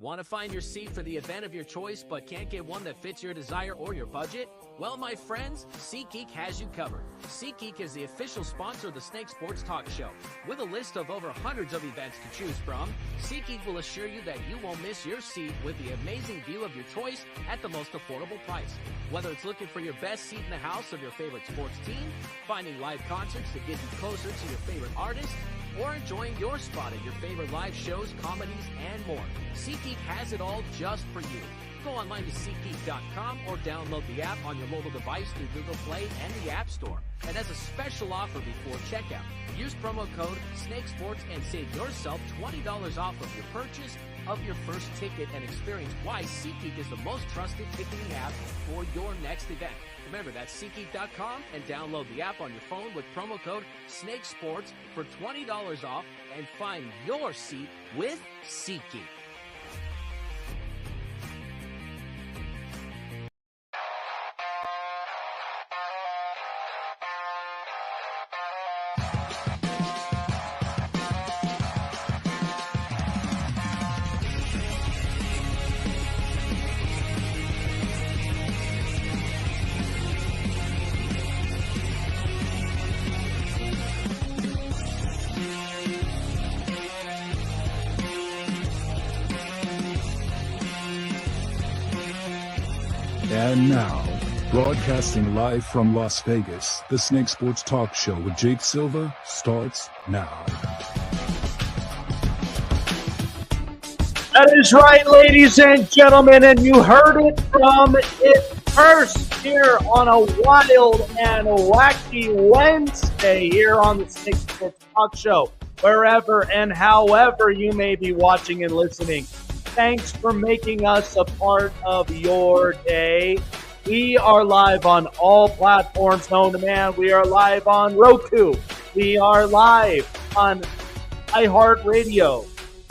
Want to find your seat for the event of your choice but can't get one that fits your desire or your budget? Well, my friends, SeatGeek has you covered. SeatGeek is the official sponsor of the Snake Sports Talk Show. With a list of over hundreds of events to choose from, SeatGeek will assure you that you won't miss your seat with the amazing view of your choice at the most affordable price. Whether it's looking for your best seat in the house of your favorite sports team, finding live concerts to get you closer to your favorite artist, or enjoying your spot at your favorite live shows, comedies, and more, SeatGeek has it all just for you. Go online to SeatGeek.com or download the app on your mobile device through Google Play and the App Store. And as a special offer before checkout, use promo code SNAKESPORTS and save yourself $20 off of your purchase of your first ticket and experience why SeatGeek is the most trusted ticketing app for your next event. Remember, that's SeatGeek.com and download the app on your phone with promo code SNAKESPORTS for $20 off and find your seat with SeatGeek. And now, broadcasting live from Las Vegas, the Snake Sports Talk Show with Jake Silva starts now. That is right, ladies and gentlemen, and you heard it from it first here on a wild and wacky Wednesday here on the Snake Sports Talk Show. Wherever and however you may be watching and listening, thanks for making us a part of your day. We are live on all platforms known to man. We are live on Roku. We are live on iHeartRadio,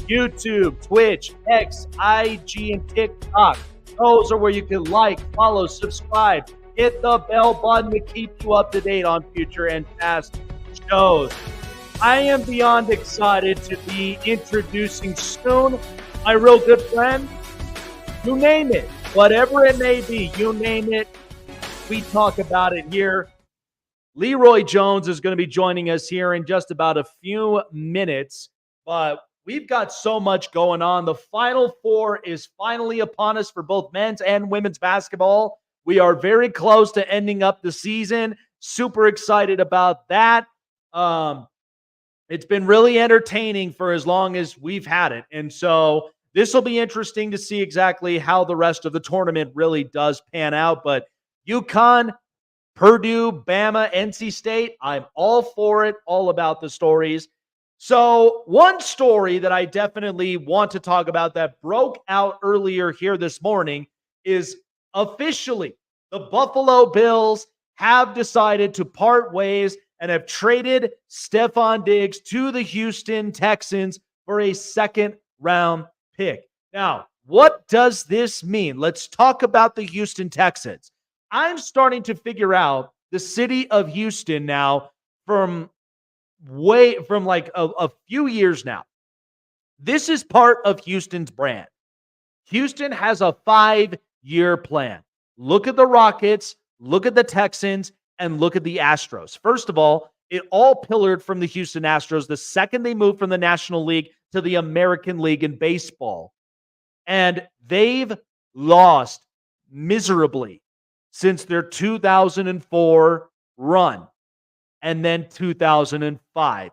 YouTube, Twitch, X, IG, and TikTok. Those are where you can like, follow, subscribe, hit the bell button to keep you up to date on future and past shows. I am beyond excited to be introducing soon my real good friend. You name it, whatever it may be, you name it, we talk about it here. Leroy Jones is going to be joining us here in just about a few minutes, but we've got so much going on. The Final Four is finally upon us for both men's and women's basketball. We are very close to ending up the season. Super excited about that. It's been really entertaining for as long as we've had it. And so this will be interesting to see exactly how the rest of the tournament really does pan out. But UConn, Purdue, Bama, NC State, I'm all for it, all about the stories. So one story that I definitely want to talk about that broke out earlier here this morning is officially the Buffalo Bills have decided to part ways and have traded Stephon Diggs to the Houston Texans for a second-round pick. Now, what does this mean? Let's talk about the Houston Texans. I'm starting to figure out the city of Houston now from like a few years now. This is part of Houston's brand. Houston has a 5-year plan. Look at the Rockets, look at the Texans, and look at the Astros. First of all, it all pillared from the Houston Astros the second they moved from the National League to the American League in baseball. And they've lost miserably since their 2004 run and then 2005.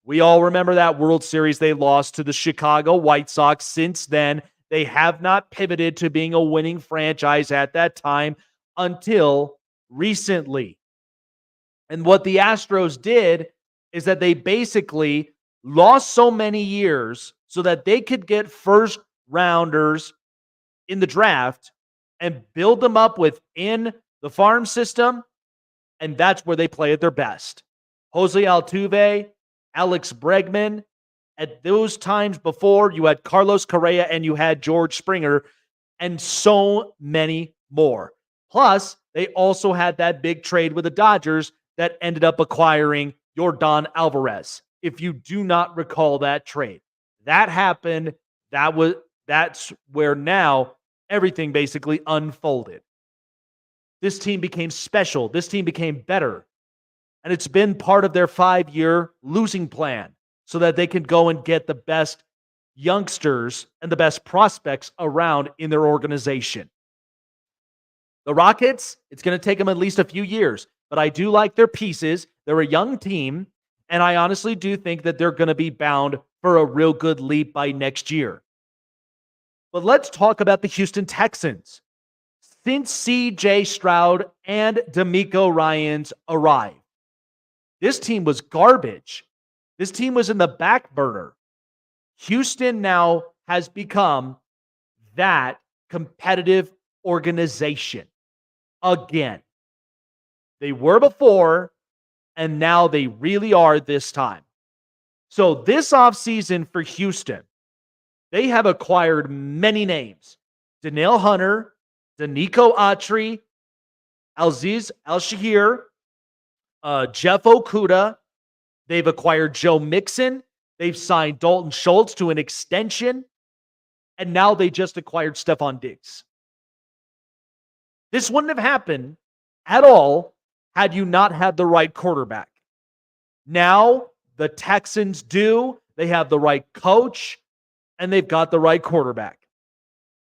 We all remember that World Series they lost to the Chicago White Sox. Since then, they have not pivoted to being a winning franchise at that time until recently. And what the Astros did is that they basically lost so many years so that they could get first rounders in the draft and build them up within the farm system. And that's where they play at their best. Jose Altuve, Alex Bregman. At those times before, you had Carlos Correa and you had George Springer and so many more. Plus, they also had that big trade with the Dodgers that ended up acquiring Yordan Alvarez. If you do not recall that trade, that happened. That That's where now everything basically unfolded. This team became special. This team became better. And it's been part of their 5-year losing plan so that they can go and get the best youngsters and the best prospects around in their organization. The Rockets, it's going to take them at least a few years, but I do like their pieces. They're a young team, and I honestly do think that they're going to be bound for a real good leap by next year. But let's talk about the Houston Texans. Since C.J. Stroud and D'Amico Ryans arrived, this team was garbage. This team was in the back burner. Houston now has become that competitive organization again. They were before, and now they really are this time. So this offseason for Houston, they have acquired many names. Danielle Hunter, Danico Autry, Aziz Al-Shahir, Jeff Okuda. They've acquired Joe Mixon. They've signed Dalton Schultz to an extension. And now they just acquired Stephon Diggs. This wouldn't have happened at all had you not had the right quarterback. Now the Texans do. They have the right coach, and they've got the right quarterback.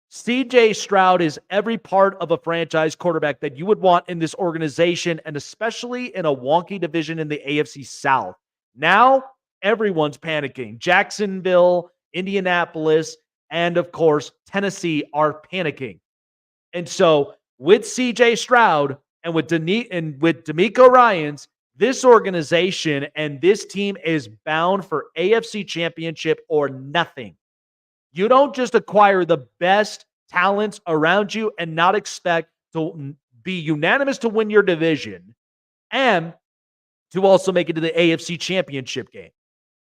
C.J. Stroud is every part of a franchise quarterback that you would want in this organization, and especially in a wonky division in the AFC South. Now, everyone's panicking. Jacksonville, Indianapolis, and of course, Tennessee are panicking. And so, with C.J. Stroud and with D'Amico Ryans, this organization and this team is bound for AFC Championship or nothing. You don't just acquire the best talents around you and not expect to be unanimous to win your division and to also make it to the AFC Championship game.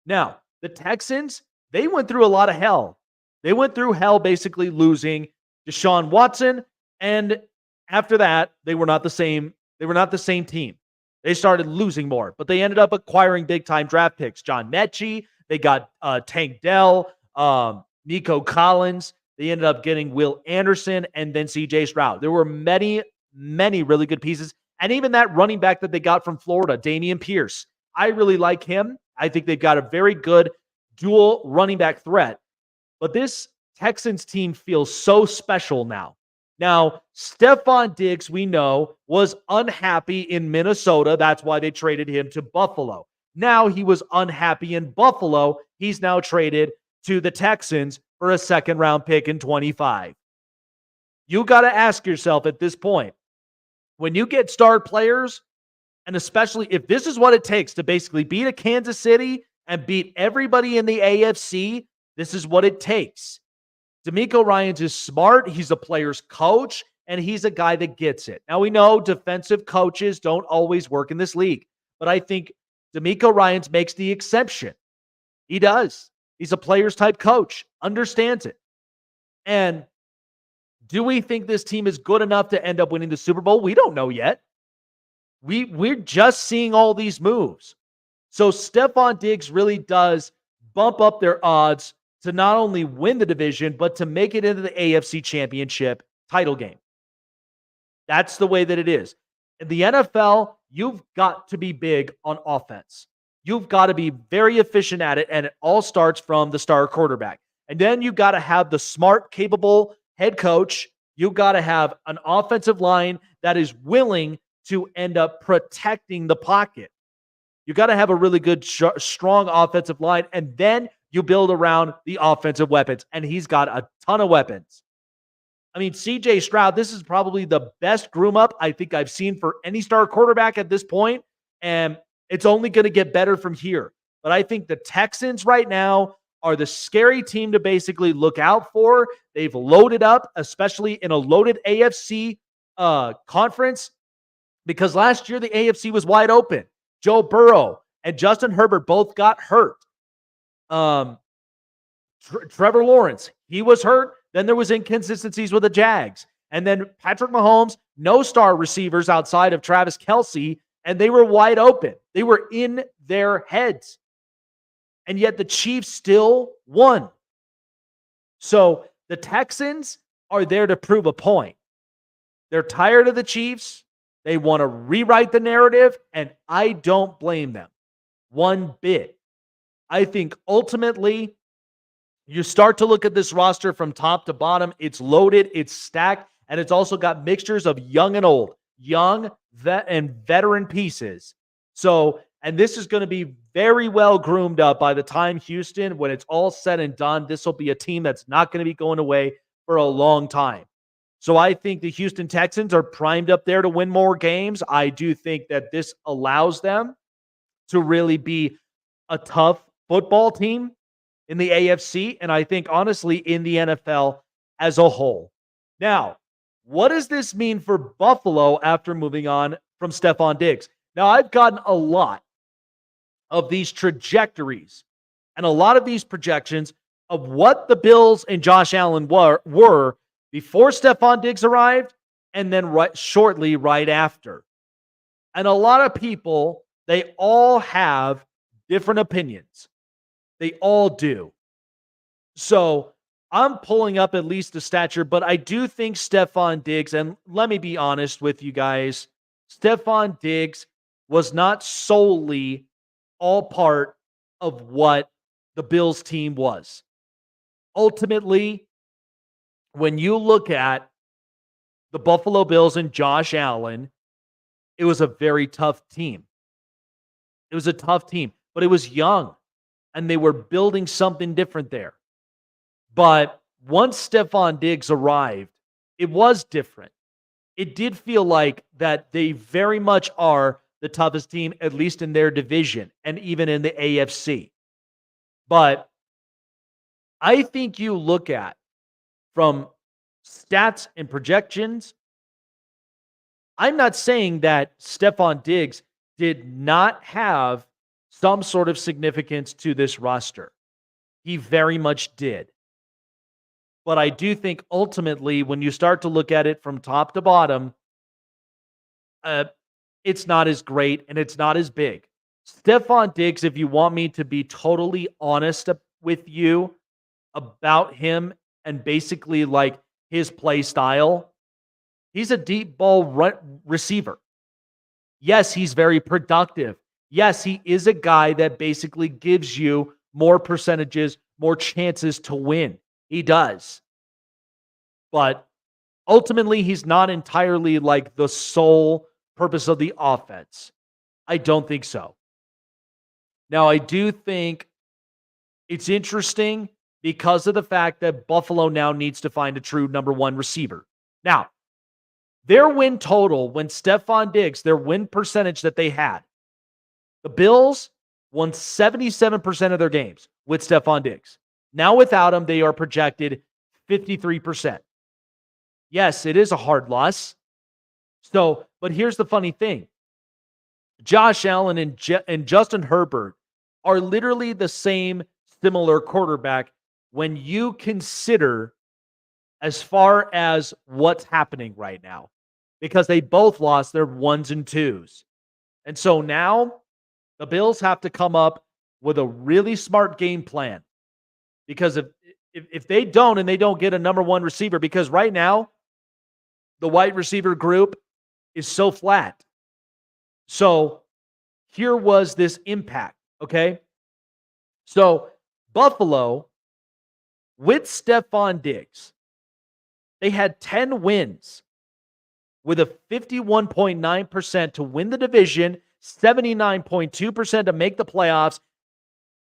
Now, the Texans, they went through a lot of hell. They went through hell basically losing Deshaun Watson, and after that, they were not the same. They were not the same team. They started losing more, but they ended up acquiring big-time draft picks. John Mechie, they got Tank Dell, Nico Collins. They ended up getting Will Anderson and then C.J. Stroud. There were many, many really good pieces. And even that running back that they got from Florida, Damian Pierce. I really like him. I think they've got a very good dual running back threat. But this Texans team feels so special now. Now, Stephon Diggs, we know, was unhappy in Minnesota. That's why they traded him to Buffalo. Now he was unhappy in Buffalo. He's now traded to the Texans for a second-round pick in 25. You got to ask yourself at this point, when you get star players, and especially if this is what it takes to basically beat a Kansas City and beat everybody in the AFC, this is what it takes. D'Amico Ryans is smart. He's a player's coach, and he's a guy that gets it. Now, we know defensive coaches don't always work in this league, but I think D'Amico Ryans makes the exception. He does. He's a player's type coach, understands it. And do we think this team is good enough to end up winning the Super Bowl? We don't know yet. We're just seeing all these moves. So Stephon Diggs really does bump up their odds to not only win the division, but to make it into the AFC Championship title game. That's the way that it is. In the NFL, you've got to be big on offense. You've got to be very efficient at it, and it all starts from the star quarterback. And then you've got to have the smart, capable head coach. You've got to have an offensive line that is willing to end up protecting the pocket. You've got to have a really good, strong offensive line, and then you build around the offensive weapons, and he's got a ton of weapons. I mean, C.J. Stroud, this is probably the best groom-up I think I've seen for any star quarterback at this point, and it's only going to get better from here. But I think the Texans right now are the scary team to basically look out for. They've loaded up, especially in a loaded AFC conference, because last year the AFC was wide open. Joe Burrow and Justin Herbert both got hurt. Trevor Lawrence, he was hurt. Then there was inconsistencies with the Jags. And then Patrick Mahomes, no star receivers outside of Travis Kelce, and they were wide open. They were in their heads. And yet the Chiefs still won. So The Texans are there to prove a point. They're tired of the Chiefs. They want to rewrite the narrative, and I don't blame them one bit. I think ultimately, you start to look at this roster from top to bottom. It's loaded, it's stacked, and it's also got mixtures of young and old, young and veteran pieces. So, and this is going to be very well groomed up by the time Houston, when it's all said and done, this will be a team that's not going to be going away for a long time. So I think the Houston Texans are primed up there to win more games. I do think that this allows them to really be a tough football team in the AFC, and I think, honestly, in the NFL as a whole. Now, what does this mean for Buffalo after moving on from Stephon Diggs? Now, I've gotten a lot of these trajectories and a lot of these projections of what the Bills and Josh Allen were before Stephon Diggs arrived and then shortly right after. And a lot of people, they all have different opinions. They all do. So I'm pulling up at least the stature, but I do think Stephon Diggs, and let me be honest with you guys, Stephon Diggs was not solely all part of what the Bills team was. Ultimately, when you look at the Buffalo Bills and Josh Allen, it was a very tough team. It was a tough team, but it was young, and they were building something different there. But once Stephon Diggs arrived, it was different. It did feel like that they very much are the toughest team, at least in their division, and even in the AFC. But I think you look at, from stats and projections, I'm not saying that Stephon Diggs did not have some sort of significance to this roster. He very much did. But I do think ultimately, when you start to look at it from top to bottom, it's not as great and it's not as big. Stephon Diggs, if you want me to be totally honest with you about him and basically like his play style, he's a deep ball receiver. Yes, he's very productive. Yes, he is a guy that basically gives you more percentages, more chances to win. He does. But ultimately, he's not entirely like the sole purpose of the offense. I don't think so. Now, I do think it's interesting because of the fact that Buffalo now needs to find a true number one receiver. Now, their win total, when Stephon Diggs, their win percentage that they had, the Bills won 77% of their games with Stephon Diggs. Now, without him, they are projected 53%. Yes, it is a hard loss. So, but here's the funny thing. Josh Allen and Justin Herbert are literally the same similar quarterback when you consider as far as what's happening right now, because they both lost their 1s and 2s. And so now the Bills have to come up with a really smart game plan, because if they don't, and they don't get a number one receiver, because right now the wide receiver group is so flat. So here was this impact, okay? So Buffalo, with Stephon Diggs, they had 10 wins with a 51.9% to win the division, 79.2% to make the playoffs,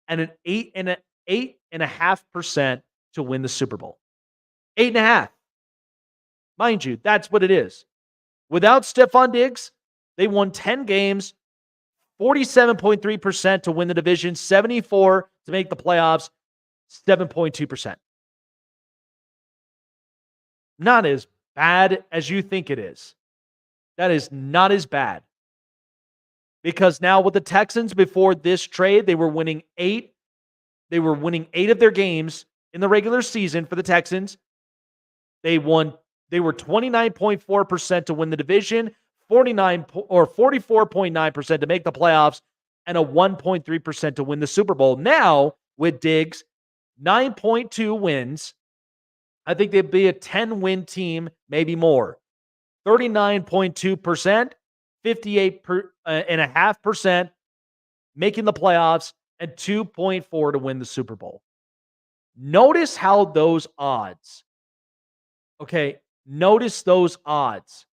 and an 8.5% to win the Super Bowl. 8.5. Mind you, that's what it is. Without Stephon Diggs, they won 10 games, 47.3% to win the division, 74 to make the playoffs, 7.2%. Not as bad as you think it is. That is not as bad. Because now with the Texans, before this trade, they were winning 8. They were winning 8 of their games in the regular season for the Texans. They were 29.4% to win the division, 44.9% to make the playoffs, and a 1.3% to win the Super Bowl. Now, with Diggs, 9.2 wins, I think they'd be a 10-win team, maybe more. 39.2%, 58.5%, making the playoffs, and 2.4 to win the Super Bowl. Notice how those odds, notice those odds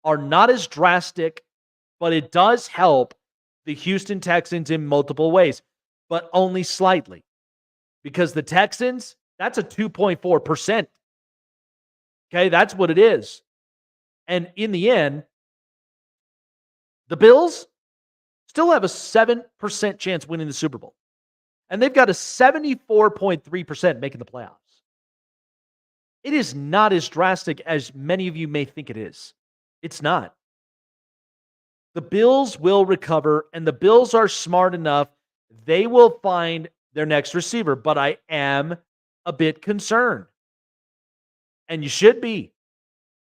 are not as drastic, but it does help the Houston Texans in multiple ways, but only slightly. Because the Texans, that's a 2.4%. Okay, that's what it is. And in the end, the Bills still have a 7% chance winning the Super Bowl. And they've got a 74.3% making the playoffs. It is not as drastic as many of you may think it is. It's not. The Bills will recover, and the Bills are smart enough. They will find their next receiver, but I am a bit concerned. And you should be.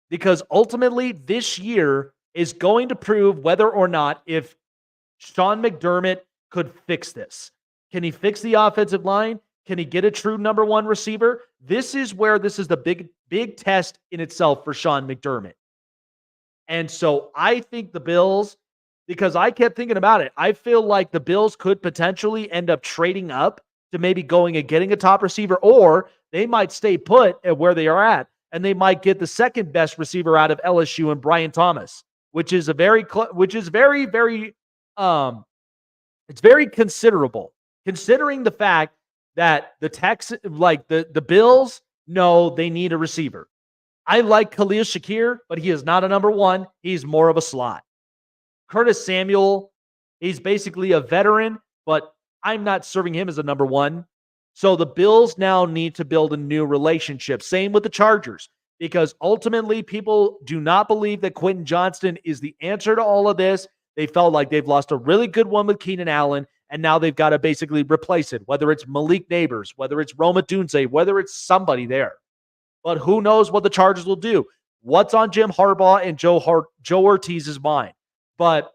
Because ultimately, this year is going to prove whether or not if Sean McDermott could fix this. Can he fix the offensive line? Can he get a true number one receiver? This is the big test in itself for Sean McDermott. And so I think the Bills, because I kept thinking about it, I feel like the Bills could potentially end up trading up to maybe going and getting a top receiver, or they might stay put at where they are at, and they might get the second best receiver out of LSU and Brian Thomas, which is very it's very considerable, considering the fact that the Bills know they need a receiver. I like Khalil Shakir, but he is not a number one. He's more of a slot. Curtis Samuel, he's basically a veteran, but I'm not serving him as a number one. So the Bills now need to build a new relationship. Same with the Chargers, because ultimately people do not believe that Quentin Johnston is the answer to all of this. They felt like they've lost a really good one with Keenan Allen, and now they've got to basically replace it, whether it's Malik Neighbors, whether it's Roma Dunze, whether it's somebody there. But who knows what the Chargers will do? What's on Jim Harbaugh and Joe Ortiz's mind? But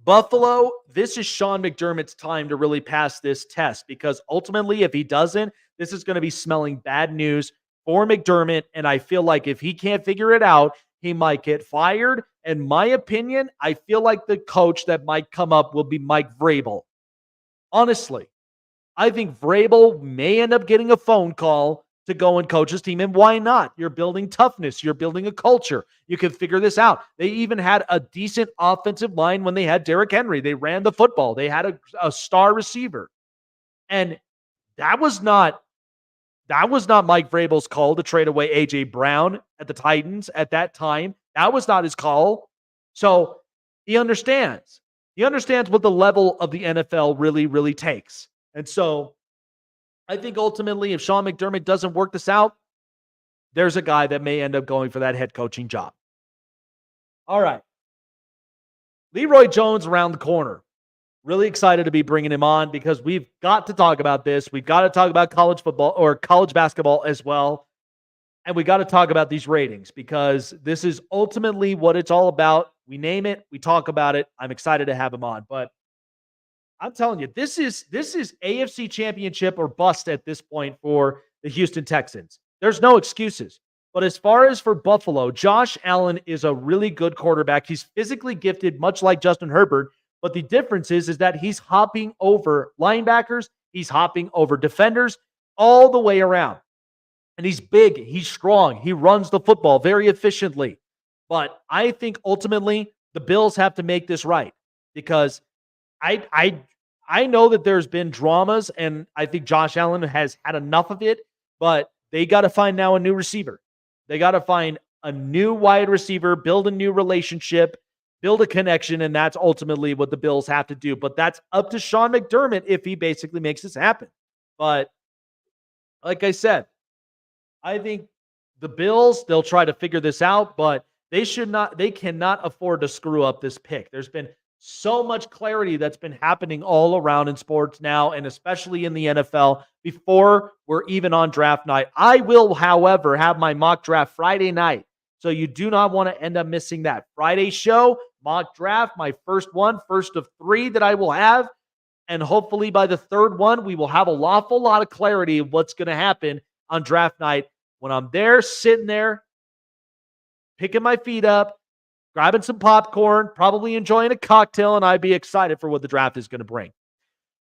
Buffalo, this is Sean McDermott's time to really pass this test, because ultimately, if he doesn't, this is going to be smelling bad news for McDermott. And I feel like if he can't figure it out, he might get fired. In my opinion, I feel like the coach that might come up will be Mike Vrabel. Honestly, I think Vrabel may end up getting a phone call to go and coach his team. And why not? You're building toughness. You're building a culture. You can figure this out. They even had a decent offensive line when they had Derrick Henry. They ran the football. They had a star receiver. And that was not Mike Vrabel's call to trade away A.J. Brown at the Titans at that time. That was not his call. So he understands. He understands what the level of the NFL really, really takes. And so I think ultimately, if Sean McDermott doesn't work this out, there's a guy that may end up going for that head coaching job. All right. Leroy Jones around the corner. Really excited to be bringing him on, because we've got to talk about this. We've got to talk about college football or college basketball as well. And we got to talk about these ratings, because this is ultimately what it's all about. We name it. We talk about it. I'm excited to have him on. But I'm telling you, this is AFC Championship or bust at this point for the Houston Texans. There's no excuses. But as far as for Buffalo, Josh Allen is a really good quarterback. He's physically gifted, much like Justin Herbert. But the difference is that he's hopping over linebackers. He's hopping over defenders all the way around. And he's big. He's strong. He runs the football very efficiently. But I think ultimately the Bills have to make this right, because I know that there's been dramas, and I think Josh Allen has had enough of it, but they got to find now a new receiver. They got to find a new wide receiver, build a new relationship, build a connection, and that's ultimately what the Bills have to do. But that's up to Sean McDermott if he basically makes this happen. But like I said, I think the Bills, they'll try to figure this out, but they cannot afford to screw up this pick. There's been so much clarity that's been happening all around in sports now, and especially in the NFL, before we're even on draft night. I will, however, have my mock draft Friday night. So you do not want to end up missing that Friday show, mock draft, my first of 3 that I will have. And hopefully by the third one, we will have a lawful lot of clarity of what's going to happen on draft night. when I'm there, sitting there, picking my feet up, grabbing some popcorn, probably enjoying a cocktail, and I'd be excited for what the draft is going to bring.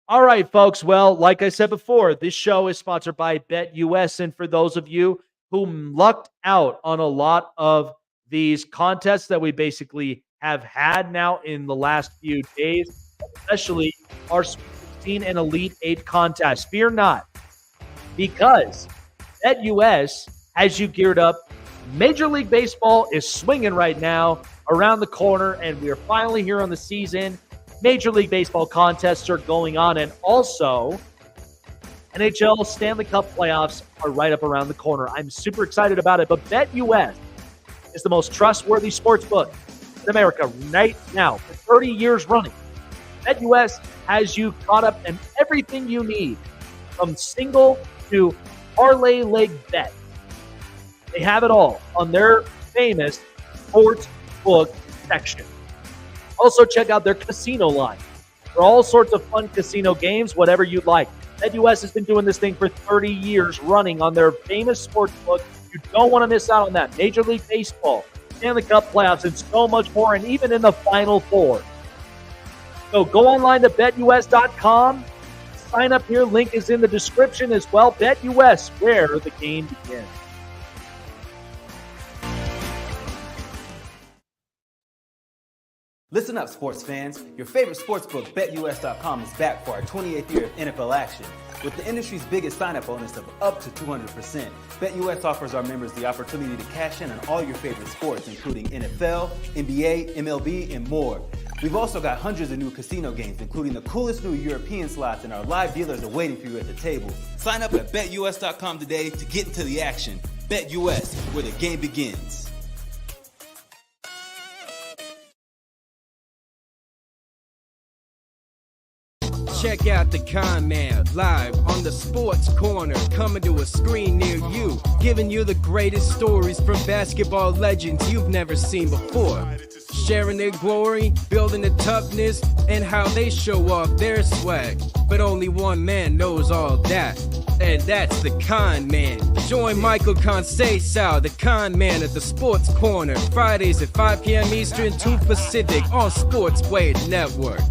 All right, folks. Well, like I said before, this show is sponsored by BetUS. And for those of you who lucked out on a lot of these contests that we basically have had now in the last few days, especially our 16 and Elite 8 contest, fear not, because BetUS has you geared up. Major League Baseball is swinging right now around the corner, and we are finally here on the season. Major League Baseball contests are going on, and also NHL Stanley Cup playoffs are right up around the corner. I'm super excited about it, but BetUS is the most trustworthy sports book in America right now for 30 years running. BetUS has you caught up in everything you need, from single to parlay leg bet. They have it all on their famous sports book section. Also, check out their casino line for all sorts of fun casino games, whatever you'd like. BetUS has been doing this thing for 30 years running on their famous sports book. You don't want to miss out on that. Major League Baseball, Stanley Cup playoffs, and so much more, and even in the Final Four. So go online to BetUS.com. Sign up here. Link is in the description as well. BetUS, where the game begins. Listen up, sports fans. Your favorite sportsbook, BetUS.com, is back for our 28th year of NFL action. With the industry's biggest sign-up bonus of up to 200%, BetUS offers our members the opportunity to cash in on all your favorite sports, including NFL, NBA, MLB, and more. We've also got hundreds of new casino games, including the coolest new European slots, and our live dealers are waiting for you at the table. Sign up at BetUS.com today to get into the action. BetUS, where the game begins. Check out the Con Man live on the Sports Corner, coming to a screen near you, giving you the greatest stories from basketball legends you've never seen before. Sharing their glory, building the toughness, and how they show off their swag. But only one man knows all that, and that's the Con Man. Join Michael Conceição, the Con Man, at the Sports Corner, Fridays at 5 p.m. Eastern, 2 Pacific on Sportsway Network.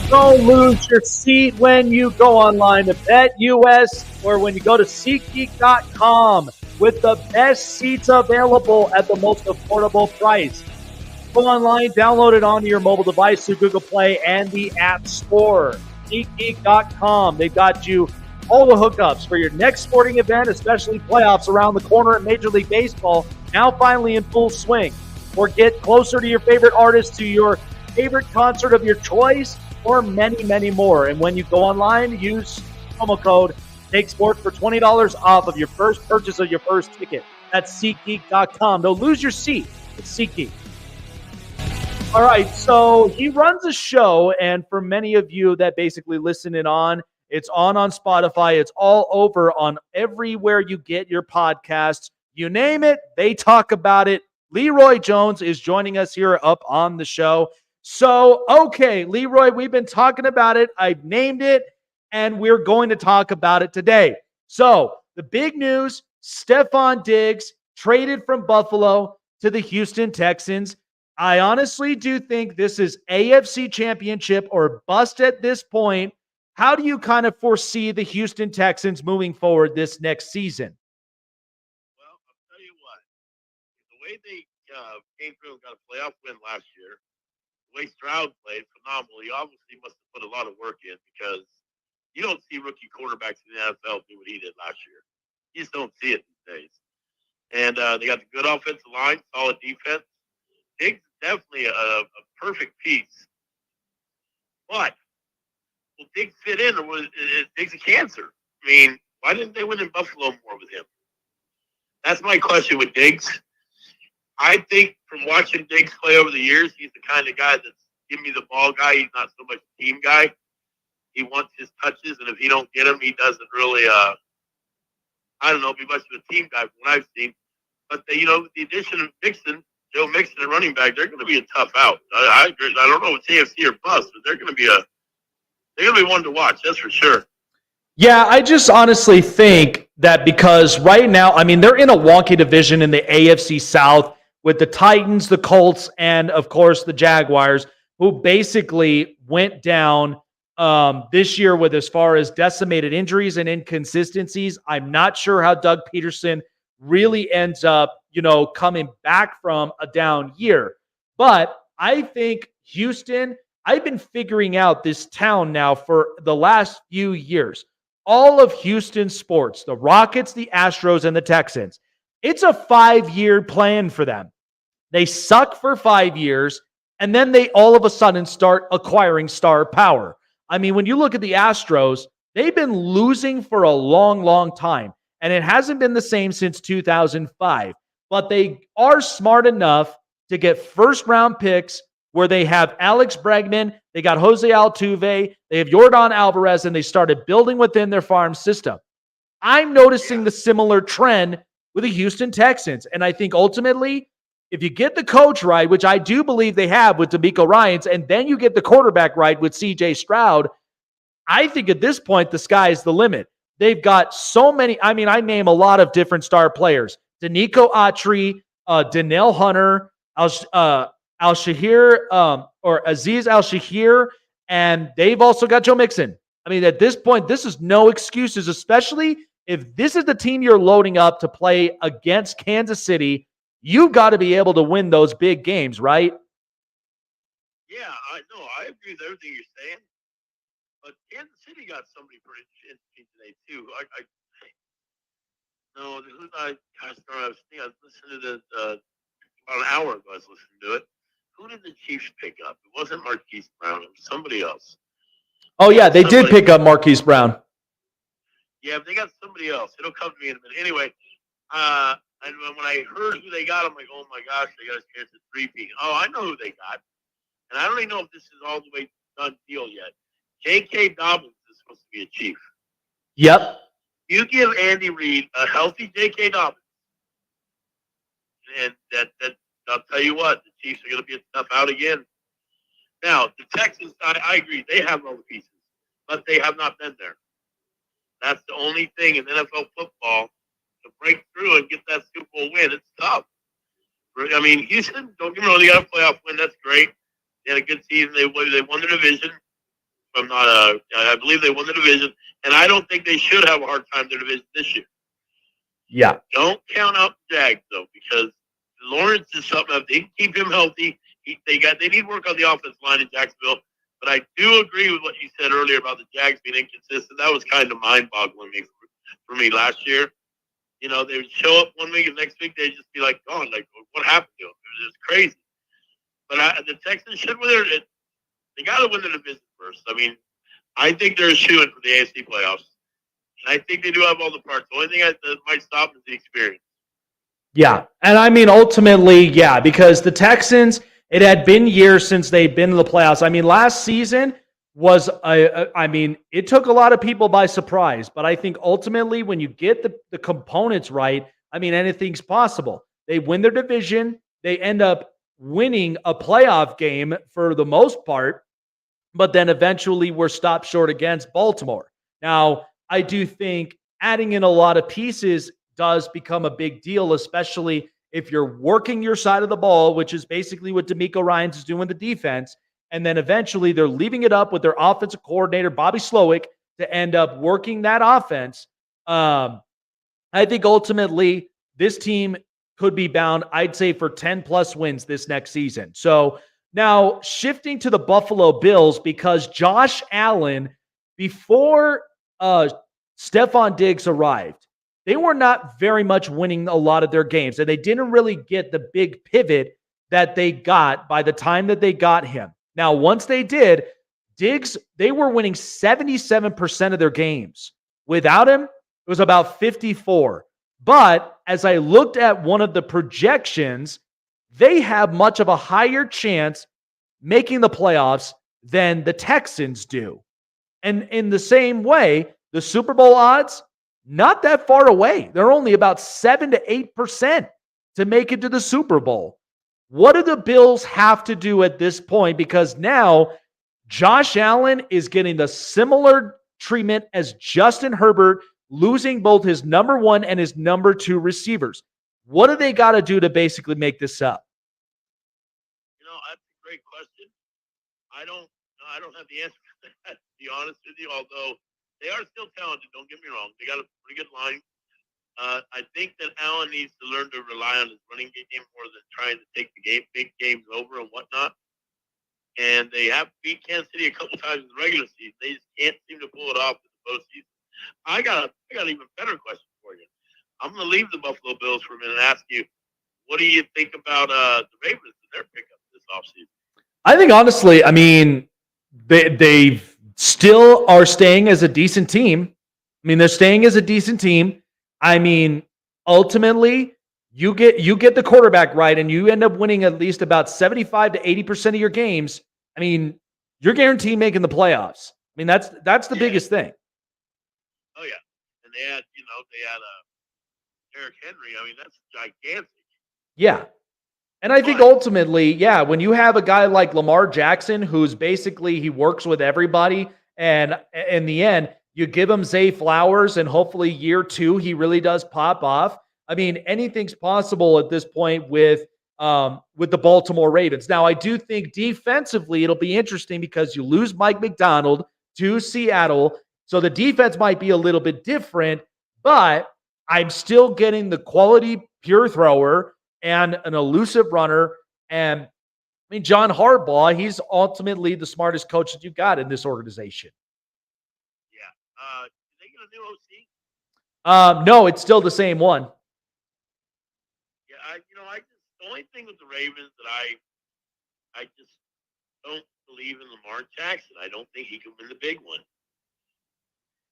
Don't lose your seat when you go online to BetUS or when you go to SeatGeek.com with the best seats available at the most affordable price. Go online, download it onto your mobile device through Google Play and the App Store. SeatGeek.com. They've got you all the hookups for your next sporting event, especially playoffs around the corner at Major League Baseball, now finally in full swing. Or get closer to your favorite artist, to your favorite concert of your choice, or many, many more. And when you go online, use promo code SnakeSports for $20 off of your first purchase of your first ticket. That's SeatGeek.com. Don't lose your seat. It's SeatGeek. All right, so he runs a show, and for many of you that basically listen in on, it's on Spotify. It's all over on everywhere you get your podcasts. You name it, they talk about it. Leroy Jones is joining us here up on the show. So, okay, Leroy, we've been talking about it. I've named it, and we're going to talk about it today. So, the big news, Stephon Diggs traded from Buffalo to the Houston Texans. I honestly do think this is AFC Championship or bust at this point. How do you kind of foresee the Houston Texans moving forward this next season? way they came through and got a playoff win last year, the way Stroud played, phenomenal. He obviously must have put a lot of work in because you don't see rookie quarterbacks in the NFL do what he did last year. You just don't see it these days. And they got the good offensive line, solid defense. Diggs is definitely a perfect piece. But will Diggs fit in, or is Diggs a cancer? I mean, why didn't they win in Buffalo more with him? That's my question with Diggs. I think from watching Diggs play over the years, he's the kind of guy that's give me the ball guy. He's not so much a team guy. He wants his touches, and if he don't get them, he doesn't really, be much of a team guy from what I've seen. But, with the addition of Joe Mixon at running back, they're going to be a tough out. I agree. I don't know if it's AFC or bust, but they're going to be one to watch, that's for sure. Yeah, I just honestly think that because right now, I mean, they're in a wonky division in the AFC South with the Titans, the Colts, and, of course, the Jaguars, who basically went down this year with as far as decimated injuries and inconsistencies. I'm not sure how Doug Peterson really ends up, coming back from a down year. But I think Houston, I've been figuring out this town now for the last few years. All of Houston sports, the Rockets, the Astros, and the Texans, it's a 5-year plan for them. They suck for 5 years, and then they all of a sudden start acquiring star power. I mean, when you look at the Astros, they've been losing for a long, long time, and it hasn't been the same since 2005. But they are smart enough to get first-round picks where they have Alex Bregman, they got Jose Altuve, they have Yordan Alvarez, and they started building within their farm system. I'm noticing the similar trend with the Houston Texans, and I think ultimately, if you get the coach right, which I do believe they have with DeMeco Ryans, and then you get the quarterback right with C.J. Stroud, I think at this point, the sky is the limit. They've got so many. I mean, I name a lot of different star players. Danico Autry, Danielle Hunter, Al-Shahir, or Aziz Al-Shahir, and they've also got Joe Mixon. I mean, at this point, this is no excuses, especially if this is the team you're loading up to play against Kansas City. You've got to be able to win those big games, right? Yeah, I agree with everything you're saying. But Kansas City got somebody pretty interesting today, too. I was listening to this about an hour ago. I was listening to it. Who did the Chiefs pick up? It wasn't Marquise Brown. It was somebody else. Oh, yeah, they did pick up Marquise Brown. Yeah, but they got somebody else. It'll come to me in a minute. Anyway, and when I heard who they got, I'm like, oh, my gosh, they got a chance at 3-peat. Oh, I know who they got. And I don't even know if this is all the way done deal yet. J.K. Dobbins is supposed to be a Chief. Yep. You give Andy Reid a healthy J.K. Dobbins, and that I'll tell you what, the Chiefs are going to be a tough out again. Now, the Texans, I agree, they have all the pieces, but they have not been there. That's the only thing in NFL football to break through and get that Super Bowl win. It's tough. I mean, Houston, don't get me wrong, they got a playoff win. That's great. They had a good season. They won the division. I believe they won the division, and I don't think they should have a hard time in their division this year. Yeah. Don't count out the Jags, though, because Lawrence is something. If they can keep him healthy, they need work on the offensive line in Jacksonville. But I do agree with what you said earlier about the Jags being inconsistent. That was kind of mind-boggling for me last year. They would show up one week and next week they'd just be like, gone. Like, what happened to them? It was just crazy. But the Texans should win it. They got to win the division first. I mean, I think they're shooing for the AFC playoffs. And I think they do have all the parts. The only thing that might stop is the experience. Yeah. And I mean, ultimately, yeah, because the Texans, it had been years since they'd been to the playoffs. I mean, last season was, it took a lot of people by surprise. But I think ultimately, when you get the components right, I mean, anything's possible. They win their division. They end up winning a playoff game for the most part, but then eventually we're stopped short against Baltimore. Now, I do think adding in a lot of pieces does become a big deal, especially if you're working your side of the ball, which is basically what DeMeco Ryans is doing the defense, and then eventually they're leaving it up with their offensive coordinator, Bobby Slowick, to end up working that offense. I think ultimately this team could be bound, I'd say, for 10-plus wins this next season. So now shifting to the Buffalo Bills, because Josh Allen, before Stephon Diggs arrived, they were not very much winning a lot of their games, and they didn't really get the big pivot that they got by the time that they got him. Now, once they did, Diggs, they were winning 77% of their games. Without him, it was about 54. But as I looked at one of the projections, they have much of a higher chance making the playoffs than the Texans do. And in the same way, the Super Bowl odds, not that far away. They're only about 7 to 8% to make it to the Super Bowl. What do the Bills have to do at this point? Because now Josh Allen is getting the similar treatment as Justin Herbert, losing both his number 1 and his number 2 receivers. What do they got to do to basically make this up? That's a great question. I don't have the answer to that, to be honest with you, although they are still talented, don't get me wrong. They got a pretty good line. I think that Allen needs to learn to rely on his running game more than trying to take the big games over and whatnot. And they have beat Kansas City a couple times in the regular season. They just can't seem to pull it off in the postseason. I got an even better question for you. I'm going to leave the Buffalo Bills for a minute and ask you, what do you think about the Ravens and their pickup this offseason? I think, honestly, they still are staying as a decent team. They're staying as a decent team. Ultimately, you get the quarterback right, and you end up winning at least about 75 to 80% of your games. You're guaranteed making the playoffs. That's the biggest thing. Oh yeah, and they had Derrick Henry. That's gigantic. Yeah. And I think ultimately, when you have a guy like Lamar Jackson, who's basically, he works with everybody, and in the end, you give him Zay Flowers, and hopefully year 2, he really does pop off. Anything's possible at this point with the Baltimore Ravens. Now, I do think defensively, it'll be interesting because you lose Mike McDonald to Seattle, so the defense might be a little bit different, but I'm still getting the quality pure thrower and an elusive runner. And John Harbaugh, he's ultimately the smartest coach that you've got in this organization. Yeah. Did they get a new OC? No, it's still the same one. Yeah, the only thing with the Ravens that I just don't believe in Lamar Jackson. I don't think he can win the big one.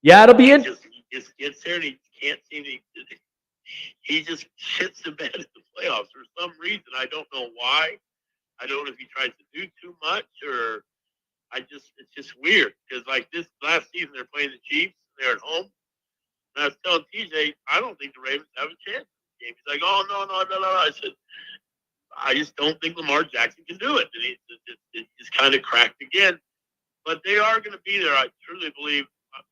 Yeah, it'll be interesting. He just gets there and he can't seem to. He just shits the bed in the playoffs for some reason. I don't know why. I don't know if he tries to do too much or it's just weird. Because like this last season, they're playing the Chiefs. They're at home. And I was telling TJ, I don't think the Ravens have a chance in this game. He's like, oh, no. I said, I just don't think Lamar Jackson can do it. And he's kind of cracked again. But they are going to be there, I truly believe.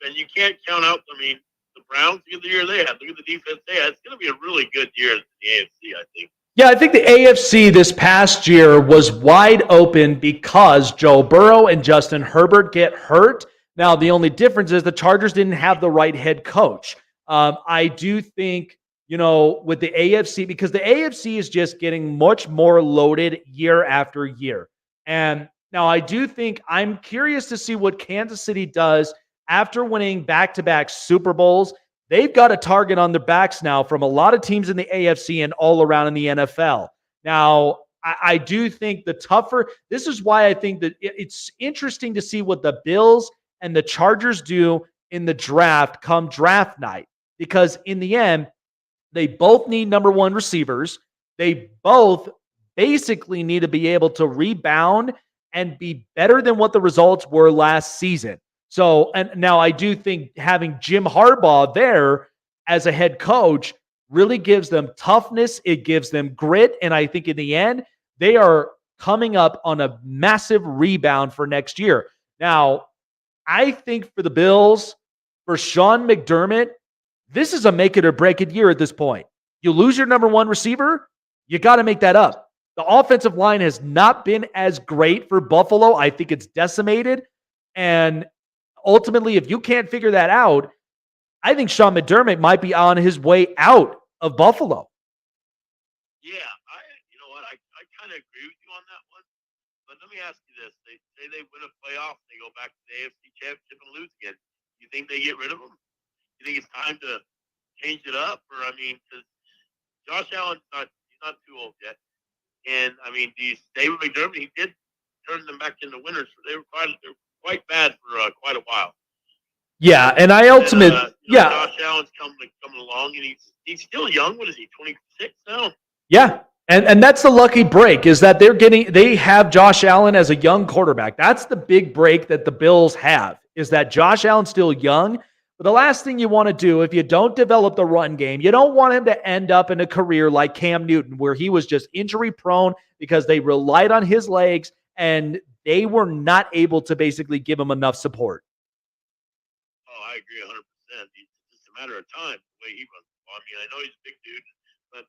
And you can't count out, the Browns, look at the year they had. Look at the defense they had. It's going to be a really good year in the AFC, I think. Yeah, I think the AFC this past year was wide open because Joe Burrow and Justin Herbert get hurt. Now, the only difference is the Chargers didn't have the right head coach. I do think, with the AFC, because the AFC is just getting much more loaded year after year. And now I do think I'm curious to see what Kansas City does after winning back-to-back Super Bowls. They've got a target on their backs now from a lot of teams in the AFC and all around in the NFL. Now, I do think this is why I think that it's interesting to see what the Bills and the Chargers do in the draft come draft night. Because in the end, they both need number 1 receivers. They both basically need to be able to rebound and be better than what the results were last season. So, and now I do think having Jim Harbaugh there as a head coach really gives them toughness. It gives them grit. And I think in the end, they are coming up on a massive rebound for next year. Now, I think for the Bills, for Sean McDermott, this is a make it or break it year at this point. You lose your number 1 receiver, you got to make that up. The offensive line has not been as great for Buffalo. I think it's decimated. And ultimately, if you can't figure that out, I think Sean McDermott might be on his way out of Buffalo. say they win a playoff, they go back to the AFC Championship and lose again. You think they get rid of him? You think it's time to change it up? Or, I mean, because Josh Allen's he's not too old yet. And, I mean, David McDermott, he did turn them back into winners. So they were quite bad for quite a while. Yeah, and Josh Allen's coming along, and he's still young. What is he, 26 now? Yeah, and that's the lucky break, is that they have Josh Allen as a young quarterback. That's the big break that the Bills have, is that Josh Allen's still young. But the last thing you want to do, if you don't develop the run game, you don't want him to end up in a career like Cam Newton, where he was just injury prone because they relied on his legs and they were not able to basically give him enough support. Oh, I agree 100%. It's just a matter of time, the way he runs the ball. I mean, I know he's a big dude, but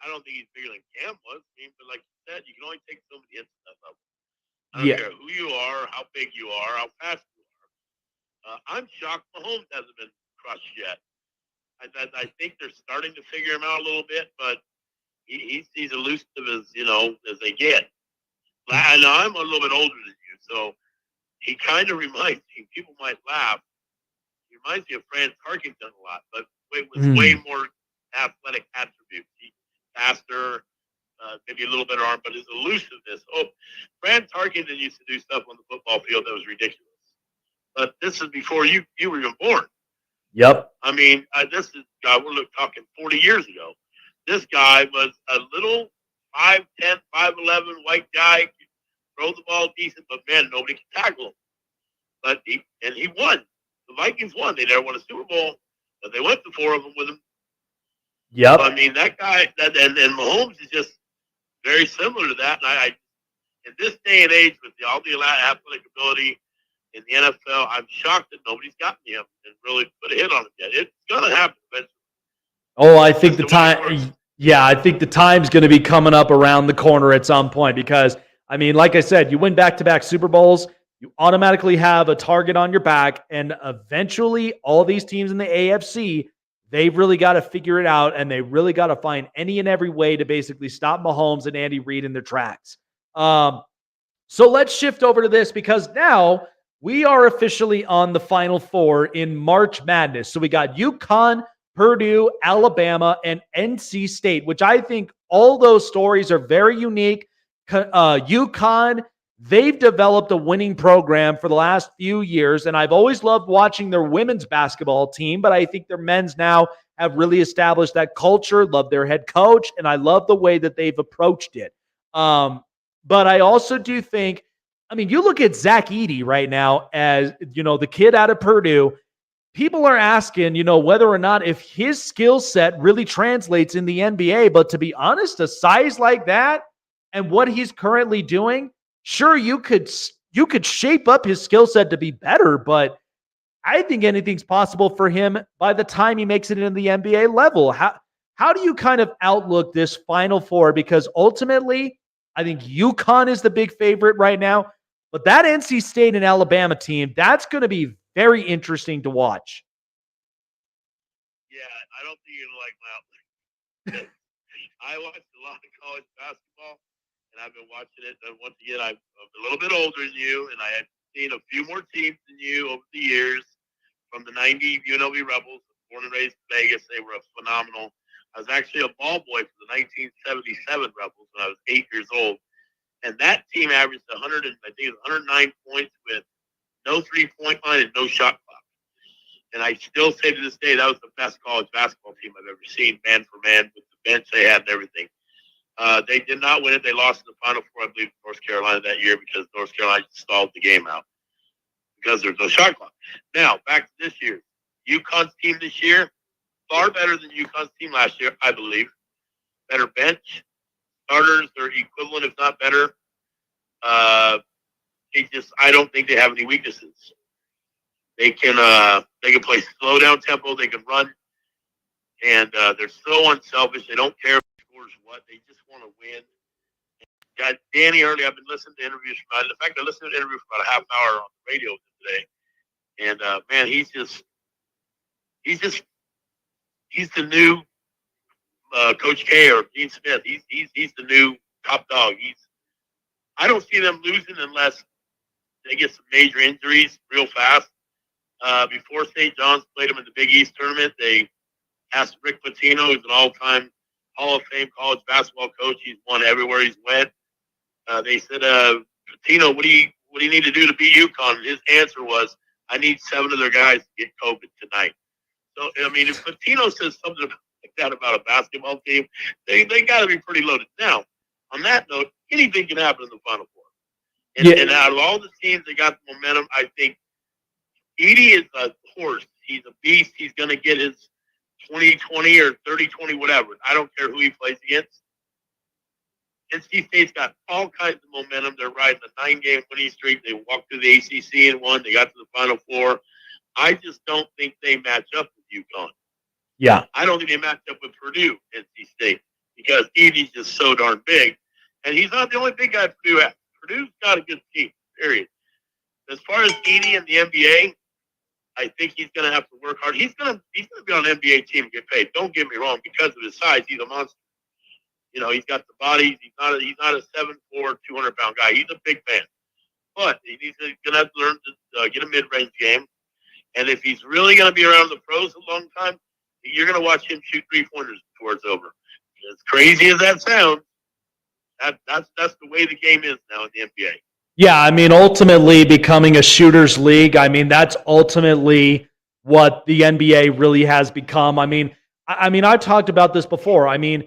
I don't think he's bigger than Cam was. I mean, but like you said, you can only take so many hits at that level. I don't care who you are, how big you are, how fast you are. I'm shocked Mahomes hasn't been crushed yet. I think they're starting to figure him out a little bit, but he's elusive as they get. I know I'm a little bit older than you, so he kind of reminds me. People might laugh. He reminds me of Fran Tarkenton a lot, but with way more athletic attributes. He's faster, maybe a little better arm, but his elusiveness. Oh, Fran Tarkenton used to do stuff on the football field that was ridiculous. But this is before you were even born. Yep. I mean, this is we're talking 40 years ago. This guy was a little 5'10", 5'11" white guy, could throw the ball decent, but man, nobody could tackle him. But he won. The Vikings won. They never won a Super Bowl, but they went to 4 of them with him. Yep. So, I mean, that guy, and Mahomes is just very similar to that. And I in this day and age, with all the athletic ability in the NFL, I'm shocked that nobody's gotten him and really put a hit on him yet. It's going to happen eventually. Oh, I think the time. Yeah, I think the time's going to be coming up around the corner at some point because, I mean, like I said, you win back-to-back Super Bowls, you automatically have a target on your back, and eventually all these teams in the AFC, they've really got to figure it out, and they really got to find any and every way to basically stop Mahomes and Andy Reid in their tracks. So let's shift over to this because now we are officially on the Final Four in March Madness. So we got UConn, Purdue, Alabama, and NC State, which I think all those stories are very unique. UConn, they've developed a winning program for the last few years, and I've always loved watching their women's basketball team, but I think their men's now have really established that culture, love their head coach, and I love the way that they've approached it. But I also do think, I mean, you look at Zach Edey right now as, the kid out of Purdue. People are asking, whether or not if his skill set really translates in the NBA. But to be honest, a size like that and what he's currently doing, sure, you could shape up his skill set to be better, but I think anything's possible for him by the time he makes it into the NBA level. How do you kind of outlook this Final Four? Because ultimately, I think UConn is the big favorite right now. But that NC State and Alabama team, that's going to be very interesting to watch. Yeah, I don't think you're going to like my outlook. I watched a lot of college basketball, and I've been watching it. And once again, I'm a little bit older than you, and I have seen a few more teams than you over the years. From the 90 UNLV Rebels, born and raised in Vegas, they were phenomenal. I was actually a ball boy for the 1977 Rebels when I was 8 years old. And that team averaged 109 points with no three-point line and no shot clock. And I still say to this day, that was the best college basketball team I've ever seen, man for man, with the bench they had and everything. They did not win it. They lost in the Final Four, I believe, North Carolina that year because North Carolina stalled the game out because there's no shot clock. Now, back to this year. UConn's team this year, far better than UConn's team last year, I believe. Better bench. Starters, they're equivalent, if not better. I don't think they have any weaknesses. They can play slow down tempo. They can run, and they're so unselfish. They don't care who scores what. They just want to win. Got Danny early. I've been listening to interviews from him. In fact, I listened to an interview for about a half hour on the radio today, and man, he's the new Coach K or Dean Smith. He's the new top dog. I don't see them losing unless they get some major injuries real fast. Before St. John's played them in the Big East tournament, they asked Rick Pitino, who's an all-time Hall of Fame college basketball coach. He's won everywhere he's went. They said, Pitino, what do you need to do to beat UConn? And his answer was, I need 7 of their guys to get COVID tonight. So, I mean, if Pitino says something like that about a basketball team, they got to be pretty loaded. Now, on that note, anything can happen in the Final Four. And out of all the teams that got the momentum, I think Edey is a horse. He's a beast. He's going to get his 20-20 or 30-20, whatever. I don't care who he plays against. NC State's got all kinds of momentum. They're riding a 9-game winning streak. They walked through the ACC and won. They got to the Final Four. I just don't think they match up with UConn. Yeah. I don't think they match up with Purdue, NC State, because Edey's just so darn big. And he's not the only big guy Purdue has. Purdue's got a good team, period. As far as Edey and the NBA, I think he's going to have to work hard. He's going to be on an NBA team and get paid. Don't get me wrong. Because of his size, he's a monster. You know, he's got the body. He's not a 7'4", 200-pound guy. He's a big man. But he's going to have to learn to get a mid-range game. And if he's really going to be around the pros a long time, you're going to watch him shoot 3-pointers before it's over. As crazy as that sounds, that's the way the game is now in the NBA. Yeah, I mean, ultimately becoming a shooter's league, I mean, that's ultimately what the NBA really has become. I mean, I've talked about this before. I mean,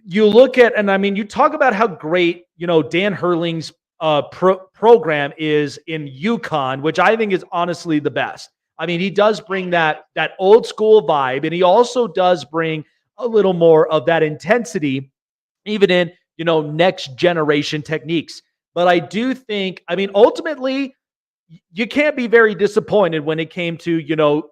you look at, and I mean, you talk about how great, you know, Dan Hurling's program is in UConn, which I think is honestly the best. I mean, he does bring that old school vibe, and he also does bring a little more of that intensity, even in, you know, next generation techniques. But I do think, I mean, ultimately, you can't be very disappointed when it came to, you know,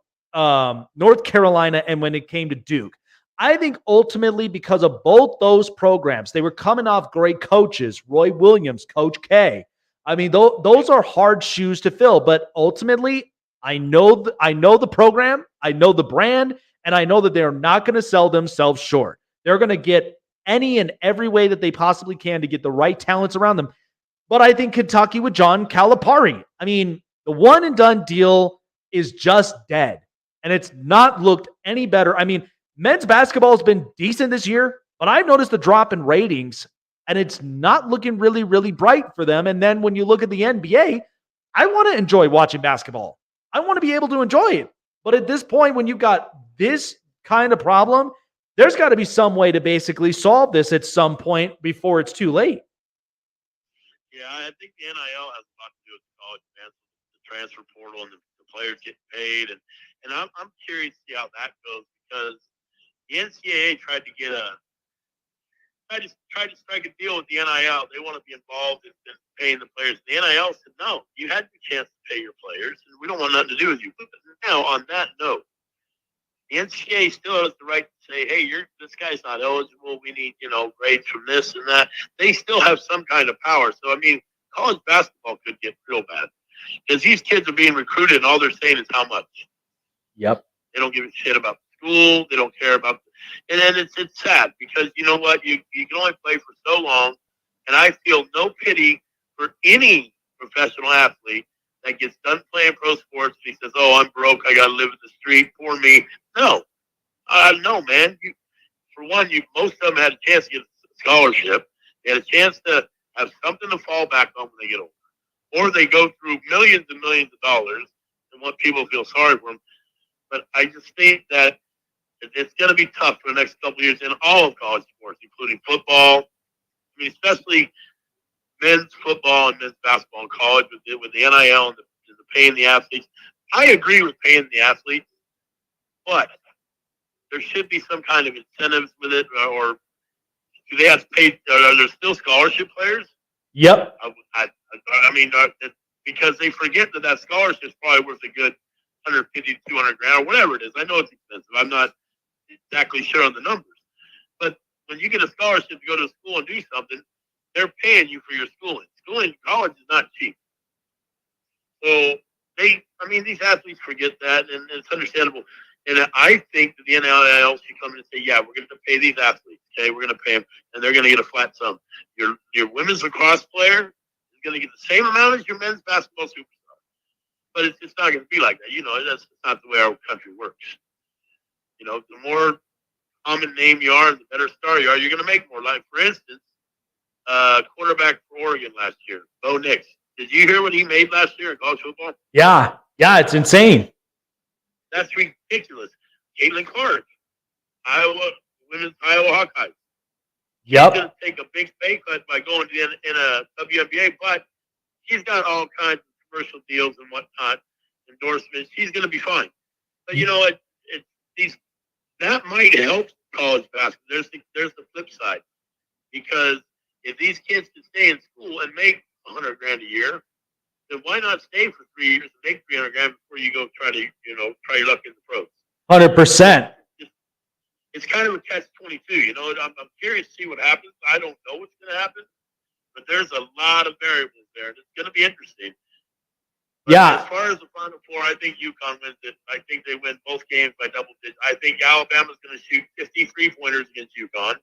North Carolina and when it came to Duke. I think ultimately because of both those programs, they were coming off great coaches, Roy Williams, Coach K. I mean, those are hard shoes to fill. But ultimately, I know the program, I know the brand, and I know that they're not going to sell themselves short. They're going to get any and every way that they possibly can to get the right talents around them. But I think Kentucky with John Calipari, I mean, the one and done deal is just dead. And it's not looked any better. I mean, men's basketball has been decent this year, but I've noticed a drop in ratings, and it's not looking really, really bright for them. And then when you look at the NBA, I want to enjoy watching basketball. I want to be able to enjoy it. But at this point, when you've got this kind of problem, there's got to be some way to basically solve this at some point before it's too late. Yeah, I think the NIL has a lot to do with the college fans, the transfer portal, and the players getting paid. And I'm curious to see how that goes, because the NCAA tried to strike a deal with the NIL. They want to be involved in paying the players. The NIL said, no, you had your chance to pay your players, and we don't want nothing to do with you. But now, on that note, the NCAA still has the right to say, hey, this guy's not eligible. We need, you know, grades from this and that. They still have some kind of power. So, I mean, college basketball could get real bad, because these kids are being recruited, and all they're saying is how much. Yep. They don't give a shit about the school. They don't care about and then it's sad, because you know what? You can only play for so long, and I feel no pity for any professional athlete that gets done playing pro sports and he says, oh, I'm broke, I got to live in the street, poor me. No. No, man. For one, most of them had a chance to get a scholarship. They had a chance to have something to fall back on when they get older. Or they go through millions and millions of dollars and want people to feel sorry for them. But I just think that it's going to be tough for the next couple of years in all of college sports, including football. I mean, especially men's football and men's basketball in college with the NIL and the paying the athletes. I agree with paying the athletes, but there should be some kind of incentives with it, or do they have to pay? Are there still scholarship players? Yep. I mean, because they forget that scholarship is probably worth a good 150 to 200 grand or whatever it is. I know it's expensive. I'm not exactly sure on the numbers, but when you get a scholarship to go to school and do something, they're paying you for your schooling. Schooling, college is not cheap. So these athletes forget that, and it's understandable. And I think that the NIL should come in and say, yeah, we're going to pay these athletes. Okay, we're going to pay them, and they're going to get a flat sum. Your women's lacrosse player is going to get the same amount as your men's basketball superstar. But it's just not going to be like that. That's not the way our country works. The more common name you are, the better star you are, you're going to make more. Like, for instance, quarterback for Oregon last year, Bo Nix. Did you hear what he made last year in college football? Yeah, it's insane. That's ridiculous. Caitlin Clark, women's Iowa Hawkeyes. Yep. She's going to take a big pay cut by going in a WNBA, but she's got all kinds of commercial deals and whatnot, endorsements. She's going to be fine. But you know what? That might help college basketball. There's the flip side, because if these kids can stay in school and make $100,000 a year, then why not stay for 3 years and make $300,000 before you go try your luck in the pros? 100%. It's kind of a catch-22. I'm curious to see what happens. I don't know what's going to happen, but there's a lot of variables there, and it's going to be interesting. But as far as the Final Four, I think UConn wins it. I think they win both games by double digits. I think Alabama's going to shoot 50 3-pointers against UConn,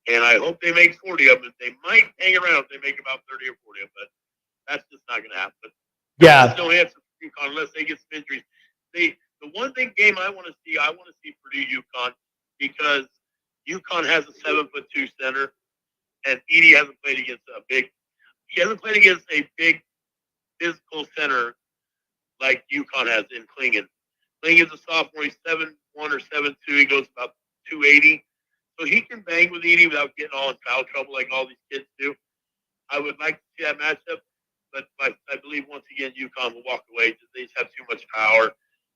and I hope they make 40 of them. They might hang around if they make about 30 or 40 of them, but that's just not going to happen. There's no answer for UConn unless they get some injuries. The one big game I want to see Purdue UConn, because UConn has a 7'2" center, and Edey hasn't played against a big physical center like UConn has in Klingon. Klingon's a sophomore. He's 7'1" or 7'2". He goes about 280. So he can bang with Edey without getting all in foul trouble like all these kids do. I would like to see that matchup, but I believe once again UConn will walk away because they just have too much power.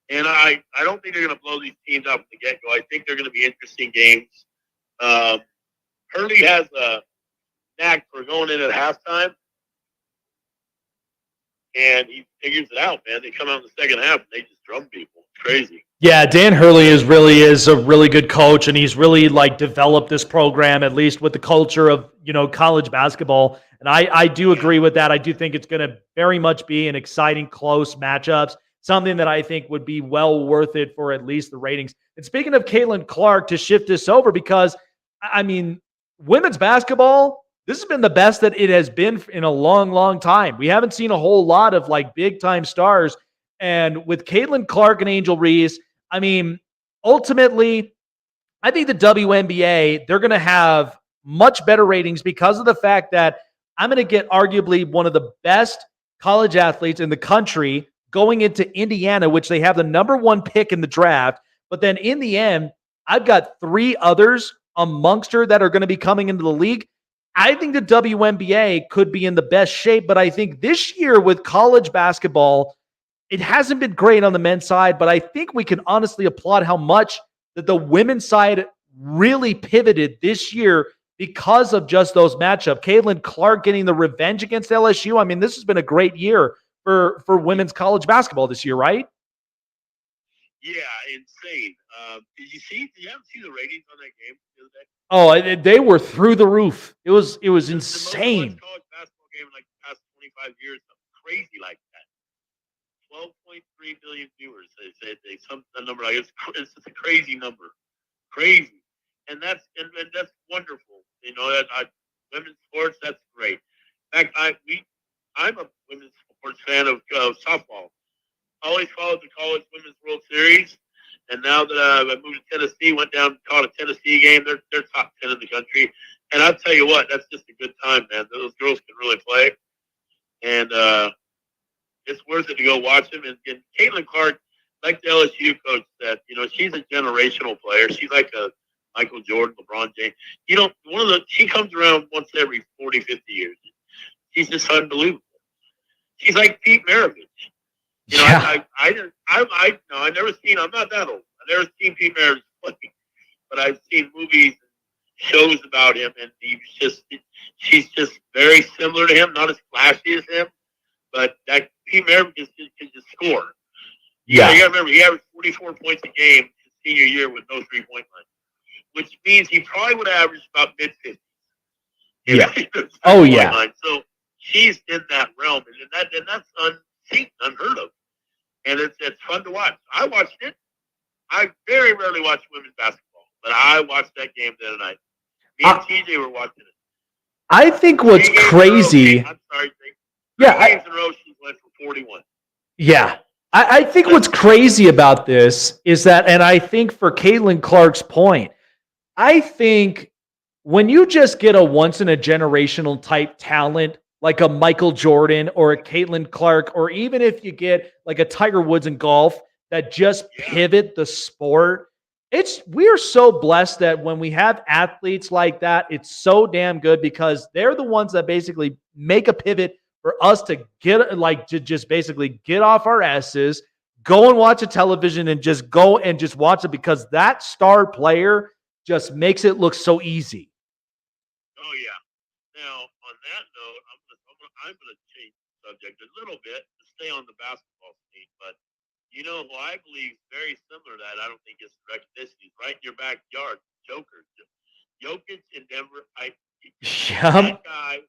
And I don't think they're going to blow these teams out from the get-go. I think they're going to be interesting games. Hurley has a knack for going in at halftime, and he figures it out, man. They come out in the second half, and they just drum people. It's crazy. Yeah, Dan Hurley is a really good coach, and he's really developed this program, at least with the culture of college basketball. And I do agree with that. I do think it's going to very much be an exciting, close matchups. Something that I think would be well worth it for at least the ratings. And speaking of Caitlin Clark, to shift this over, because women's basketball, this has been the best that it has been in a long, long time. We haven't seen a whole lot of big time stars. And with Caitlin Clark and Angel Reese, ultimately, I think the WNBA, they're going to have much better ratings because of the fact that I'm going to get arguably one of the best college athletes in the country going into Indiana, which they have the number 1 pick in the draft. But then in the end, I've got 3 others amongst her that are going to be coming into the league. I think the WNBA could be in the best shape, but I think this year with college basketball, it hasn't been great on the men's side, but I think we can honestly applaud how much that the women's side really pivoted this year because of just those matchups. Caitlin Clark getting the revenge against LSU. This has been a great year for women's college basketball this year, right? Yeah, insane. Did you haven't seen the ratings on that game the other day? Oh, they were through the roof. It was insane. The most college basketball game in the past 25 years, something crazy like that. 12.3 million viewers. They some number like it's just a crazy number, crazy, and that's wonderful. Women's sports, that's great. In fact, I'm a women's sports fan of softball. Always followed the college women's World Series, and now that I moved to Tennessee, went down and caught a Tennessee game. They're top 10 in the country, and I'll tell you what, that's just a good time, man. Those girls can really play, and it's worth it to go watch them. And Caitlin Clark, like the LSU coach said, she's a generational player. She's like a Michael Jordan, LeBron James. She comes around once every 40, 50 years. She's just unbelievable. She's like Pete Maravich. I never seen. I'm not that old. I've never seen Pete Maravich play, but I've seen movies, and shows about him, and she's just very similar to him. Not as flashy as him, but that Pete Maravich can just score. Yeah, you got to remember he averaged 44 points a game his senior year with no 3-point line, which means he probably would average about mid-50s. Yeah. Oh yeah. Line. So she's in that realm, and that's unseen, unheard of. And it's fun to watch. I watched it. I very rarely watch women's basketball, but I watched that game the other night. Me and TJ were watching it. I think what's crazy. I'm sorry, Yeah. Games in a row, she's went for 41. Yeah. I think what's crazy about this is that, and I think for Caitlin Clark's point, I think when you just get a once in a generational type talent like a Michael Jordan or a Caitlin Clark, or even if you get like a Tiger Woods in golf that just pivot the sport, we're so blessed that when we have athletes like that, it's so damn good because they're the ones that basically make a pivot for us to to just basically get off our asses, go and watch a television and just go and just watch it because that star player just makes it look so easy. Oh yeah. Now on that note, I'm gonna change the subject a little bit to stay on the basketball scene, but you know who I believe is very similar to that. I don't think it's recognition. He's right in your backyard, Joker. Jokic in Denver. That guy.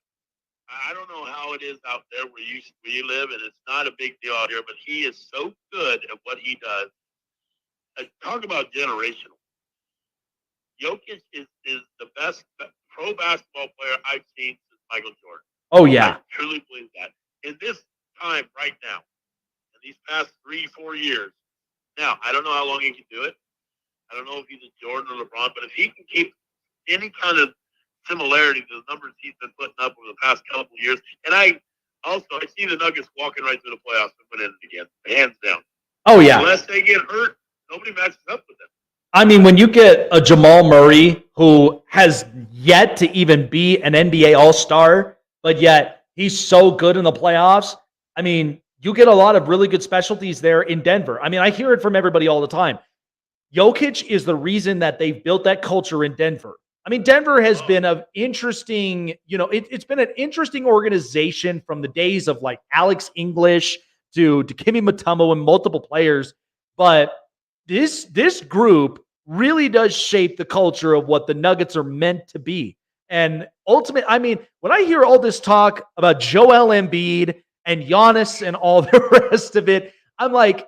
I don't know how it is out there where you live, and it's not a big deal out here, but he is so good at what he does. Talk about generational. Jokic is the best pro basketball player I've seen since Michael Jordan. Oh, yeah. I truly believe that. In this time right now, in these past 3-4 years, now, I don't know how long he can do it. I don't know if he's a Jordan or LeBron, but if he can keep any kind of similarity to the numbers he's been putting up over the past couple of years. And I see the Nuggets walking right through the playoffs and winning it again, hands down. Oh, yeah. Unless they get hurt, nobody matches up with them. I mean, when you get a Jamal Murray who has yet to even be an NBA All-Star, but yet he's so good in the playoffs, I mean, you get a lot of really good specialties there in Denver. I mean, I hear it from everybody all the time. Jokic is the reason that they've built that culture in Denver. I mean, Denver has been an interesting, it's been an interesting organization from the days of like Alex English to Dikembe Mutombo and multiple players. But this group really does shape the culture of what the Nuggets are meant to be. And ultimately, I mean, when I hear all this talk about Joel Embiid and Giannis and all the rest of it, I'm like,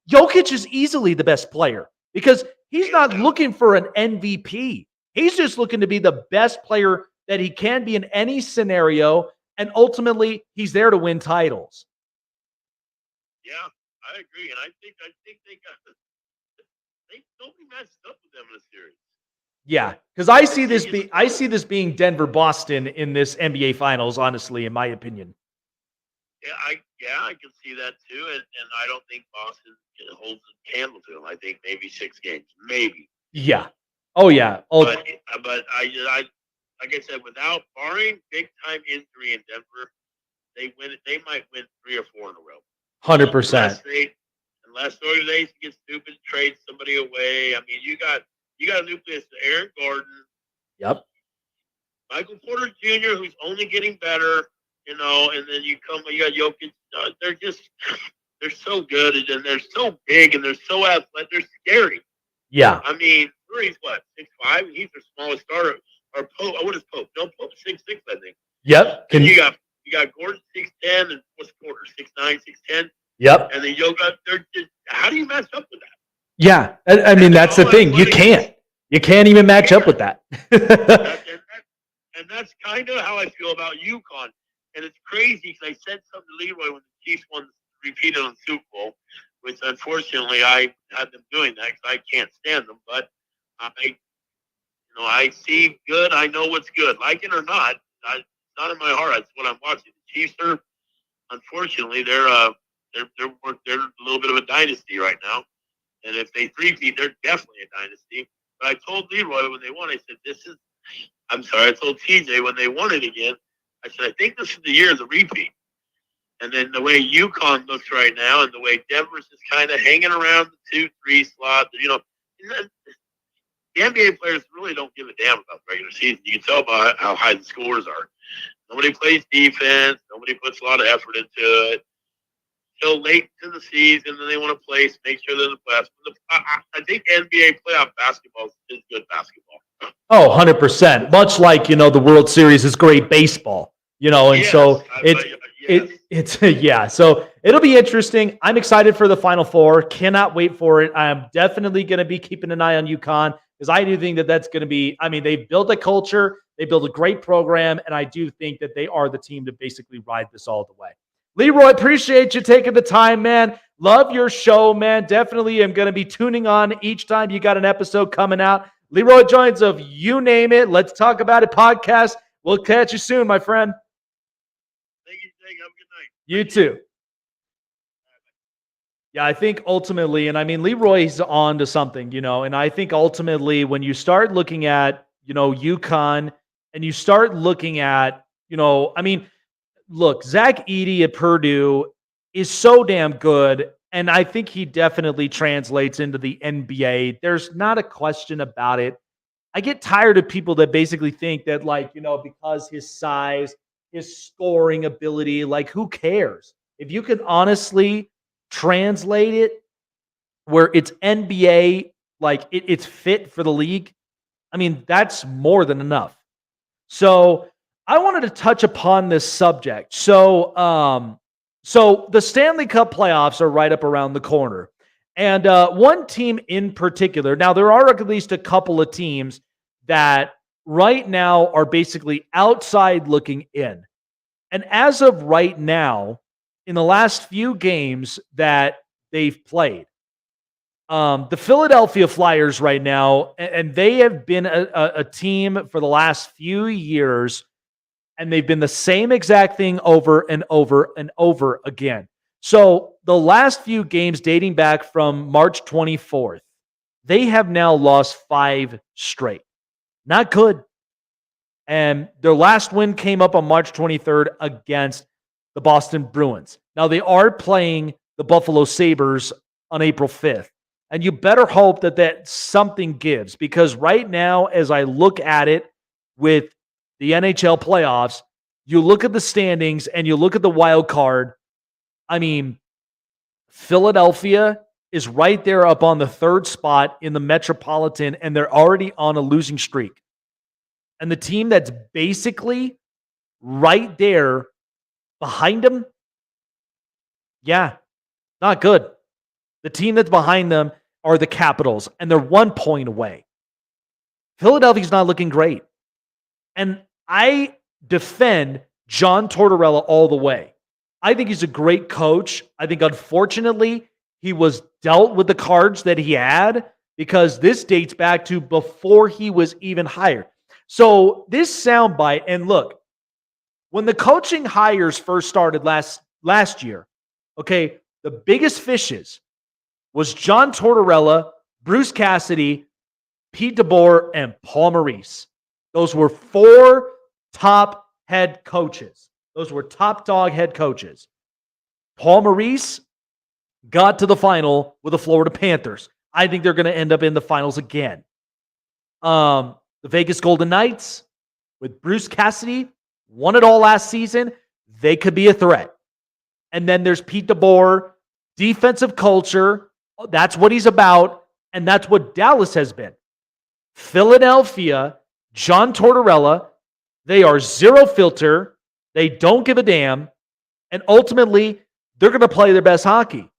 Jokic is easily the best player because he's not looking for an MVP. He's just looking to be the best player that he can be in any scenario, and ultimately, he's there to win titles. Yeah, I agree, and I think nobody matched up with them in a series. Yeah, because I see this being Denver-Boston in this NBA Finals. Honestly, in my opinion. Yeah, I can see that too, and I don't think Boston holds a candle to them. I think maybe 6 games, maybe. Yeah. Oh yeah. Oh. But I like I said, without barring big time injury in Denver, they might win 3 or 4 in a row. 100%. Unless the organization gets stupid, trade somebody away. I mean, you got a nucleus of Aaron Gordon. Yep. Michael Porter Jr., who's only getting better, and then you got Jokic. They're so good, and they're so big, and they're so athletic. They're scary. Yeah. I mean, Murray's what, 6'5"? He's their smallest starter. Or Pope. What is Pope? No, Pope's 6'6", I think. Yep. And you got Gordon 6'10", and what's Porter 6'9", 6'10". Yep. And then how do you match up with that? Yeah, I mean that's the thing. You can't even match up with that. And that's kind of how I feel about UConn. And it's crazy because I said something to Leroy when the Chiefs won repeated on the Super Bowl, which unfortunately I had them doing that because I can't stand them. But I see good. I know what's good, like it or not. It's not in my heart. That's what I'm watching. The Chiefs are, unfortunately, they're a little bit of a dynasty right now. And if they three-peat, they're definitely a dynasty. But I told Leroy when they won, I said, I told TJ when they won it again, I said, I think this is the year of the repeat. And then the way UConn looks right now and the way Denver's just kind of hanging around the 2-3 slot, the NBA players really don't give a damn about the regular season. You can tell by how high the scores are. Nobody plays defense. Nobody puts a lot of effort into it. Till late in the season, and they want to play, make sure they're in the playoffs. I think NBA playoff basketball is good basketball. Oh, 100%. Much like, the World Series is great baseball, and yes, so it's yeah. So it'll be interesting. I'm excited for the Final Four. Cannot wait for it. I'm definitely going to be keeping an eye on UConn. because I do think that that's going to be, I mean, they've built a culture, they built a great program, and I do think that they are the team to basically ride this all the way. Leroy, appreciate you taking the time, man. Love your show, man. Definitely am going to be tuning on each time you got an episode coming out. Leroy joins of You Name It. Let's Talk About It podcast. We'll catch you soon, my friend. Thank you, Jake. Have a good night. You too. Yeah, I think ultimately, and I mean, Leroy's on to something, and I think ultimately when you start looking at, UConn and you start looking at, I mean, look, Zach Edey at Purdue is so damn good, and I think he definitely translates into the NBA. There's not a question about it. I get tired of people that basically think that, because his size, his scoring ability, who cares? If you can honestly translate it where it's NBA, it's fit for the league, I mean, that's more than enough. So I wanted to touch upon this subject. So the Stanley Cup playoffs are right up around the corner. And one team in particular, now there are at least a couple of teams that right now are basically outside looking in. And as of right now, in the last few games that they've played, the Philadelphia Flyers right now, and they have been a team for the last few years, and they've been the same exact thing over and over and over again. So the last few games dating back from March 24th, they have now lost 5 straight. Not good. And their last win came up on March 23rd against the Boston Bruins. Now, they are playing the Buffalo Sabres on April 5th. And you better hope that something gives, because right now, as I look at it with the NHL playoffs, you look at the standings and you look at the wild card. I mean, Philadelphia is right there up on the 3rd spot in the Metropolitan, and they're already on a losing streak. And the team that's basically right there behind them, yeah, not good. The team that's behind them are the Capitals, and they're 1 point away. Philadelphia's not looking great. And I defend John Tortorella all the way. I think he's a great coach. I think, unfortunately, he was dealt with the cards that he had, because this dates back to before he was even hired. So this soundbite, and look, when the coaching hires first started last year, okay, the biggest fishes was John Tortorella, Bruce Cassidy, Pete DeBoer, and Paul Maurice. Those were 4 top head coaches. Those were top dog head coaches. Paul Maurice got to the final with the Florida Panthers. I think they're going to end up in the finals again. The Vegas Golden Knights with Bruce Cassidy won it all last season. They could be a threat. And then there's Pete DeBoer, defensive culture. That's what he's about. And that's what Dallas has been. Philadelphia, John Tortorella, they are zero filter. They don't give a damn. And ultimately, they're going to play their best hockey.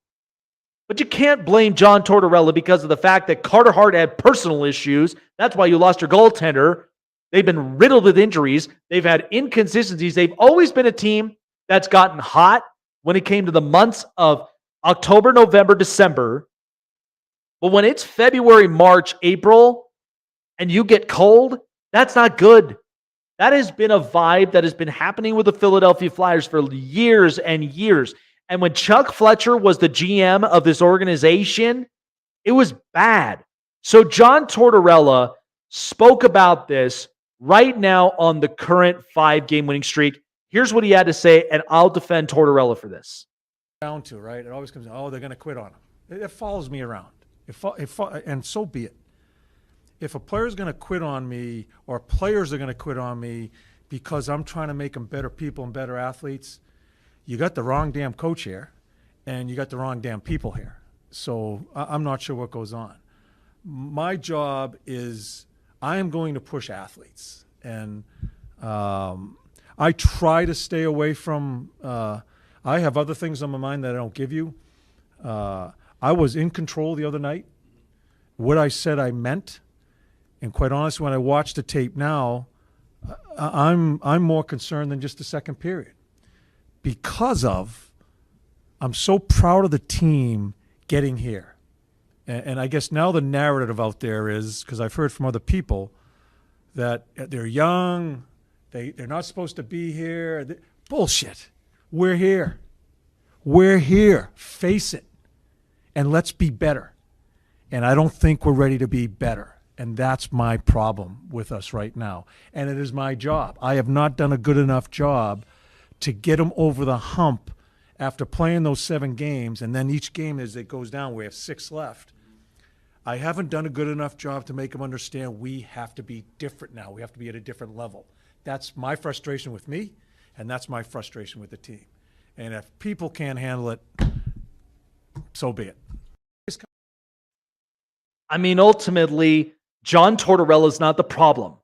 But you can't blame John Tortorella because of the fact that Carter Hart had personal issues. That's why you lost your goaltender. They've been riddled with injuries. They've had inconsistencies. They've always been a team that's gotten hot when it came to the months of October, November, December. But when it's February, March, April, and you get cold, that's not good. That has been a vibe that has been happening with the Philadelphia Flyers for years and years. And when Chuck Fletcher was the GM of this organization, it was bad. So John Tortorella spoke about this right now on the current 5-game winning streak. Here's what he had to say, and I'll defend Tortorella for this. Down to, right? It always comes, oh, they're going to quit on him. It follows me around. And so be it. If a player's going to quit on me, or players are going to quit on me because I'm trying to make them better people and better athletes, you got the wrong damn coach here, and you got the wrong damn people here. So I'm not sure what goes on. My job is I am going to push athletes, and I try to stay away from I have other things on my mind that I don't give you. I was in control the other night. What I said I meant, And quite honestly, when I watch the tape now, I'm more concerned than just the second period because I'm so proud of the team getting here. And I guess now the narrative out there is, because I've heard from other people, that they're young, they're not supposed to be here. Bullshit. We're here. We're here. Face it. And let's be better. And I don't think we're ready to be better. And that's my problem with us right now. And it is my job. I have not done a good enough job to get them over the hump after playing those 7 games. And then each game as it goes down, we have 6 left. I haven't done a good enough job to make them understand we have to be different now. We have to be at a different level. That's my frustration with me, and that's my frustration with the team. And if people can't handle it, so be it. I mean, ultimately, John Tortorella is not the problem.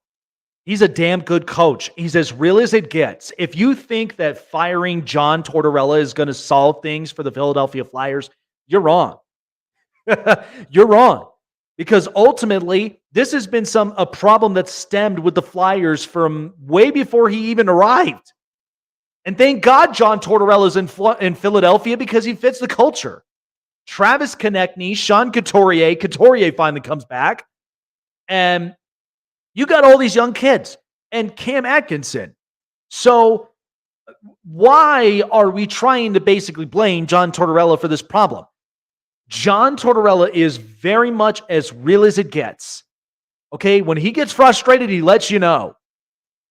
He's a damn good coach. He's as real as it gets. If you think that firing John Tortorella is going to solve things for the Philadelphia Flyers, you're wrong. You're wrong. Because ultimately, this has been a problem that stemmed with the Flyers from way before he even arrived. And thank God John Tortorella is in Philadelphia because he fits the culture. Travis Konechny, Sean Couturier finally comes back. And you got all these young kids and Cam Atkinson. So why are we trying to basically blame John Tortorella for this problem? John Tortorella is very much as real as it gets. Okay? When he gets frustrated, he lets you know.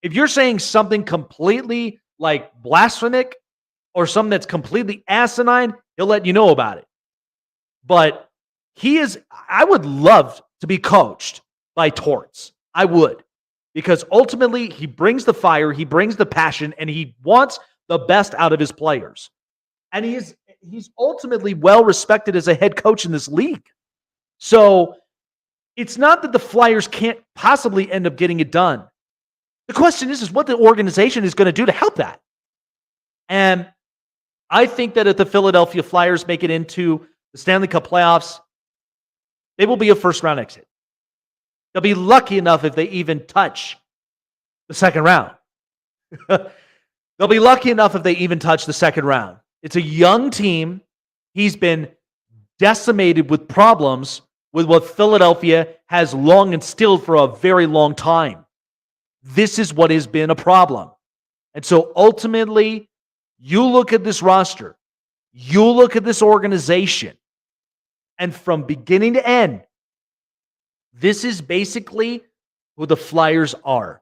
If you're saying something completely like blasphemic or something that's completely asinine, he'll let you know about it. But I would love to be coached by Torts. I would. Because ultimately, he brings the fire, he brings the passion, and he wants the best out of his players. And he's ultimately well respected as a head coach in this league. So it's not that the Flyers can't possibly end up getting it done. The question is what the organization is going to do to help that. And I think that if the Philadelphia Flyers make it into the Stanley Cup playoffs, they will be a first-round exit. They'll be lucky enough if they even touch the second round. They'll be lucky enough if they even touch the second round. It's a young team. He's been decimated with problems with what Philadelphia has long instilled for a very long time. This is what has been a problem. And so ultimately, you look at this roster, you look at this organization, and from beginning to end, this is basically who the Flyers are.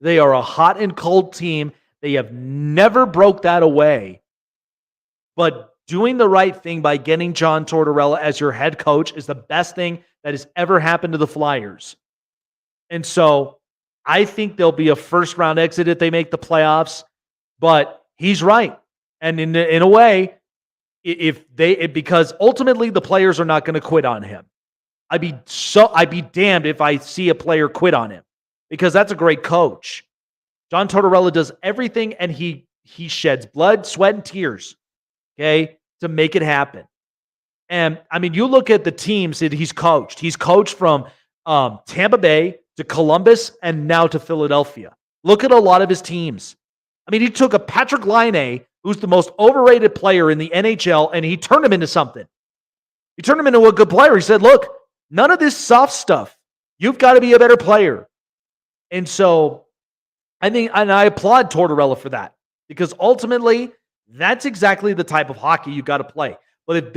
They are a hot and cold team. They have never broke that away. But doing the right thing by getting John Tortorella as your head coach is the best thing that has ever happened to the Flyers. And so I think there'll be a first-round exit if they make the playoffs. But he's right. And in a way, because ultimately the players are not going to quit on him. I'd be damned if I see a player quit on him because that's a great coach. John Tortorella does everything and he sheds blood, sweat, and tears, okay, to make it happen. And I mean, you look at the teams that he's coached. He's coached from Tampa Bay to Columbus and now to Philadelphia. Look at a lot of his teams. I mean, he took a Patrick Laine, who's the most overrated player in the NHL, and he turned him into something. He turned him into a good player. He said, look, none of this soft stuff. You've got to be a better player. And so I think, and I applaud Tortorella for that because ultimately that's exactly the type of hockey you got to play. But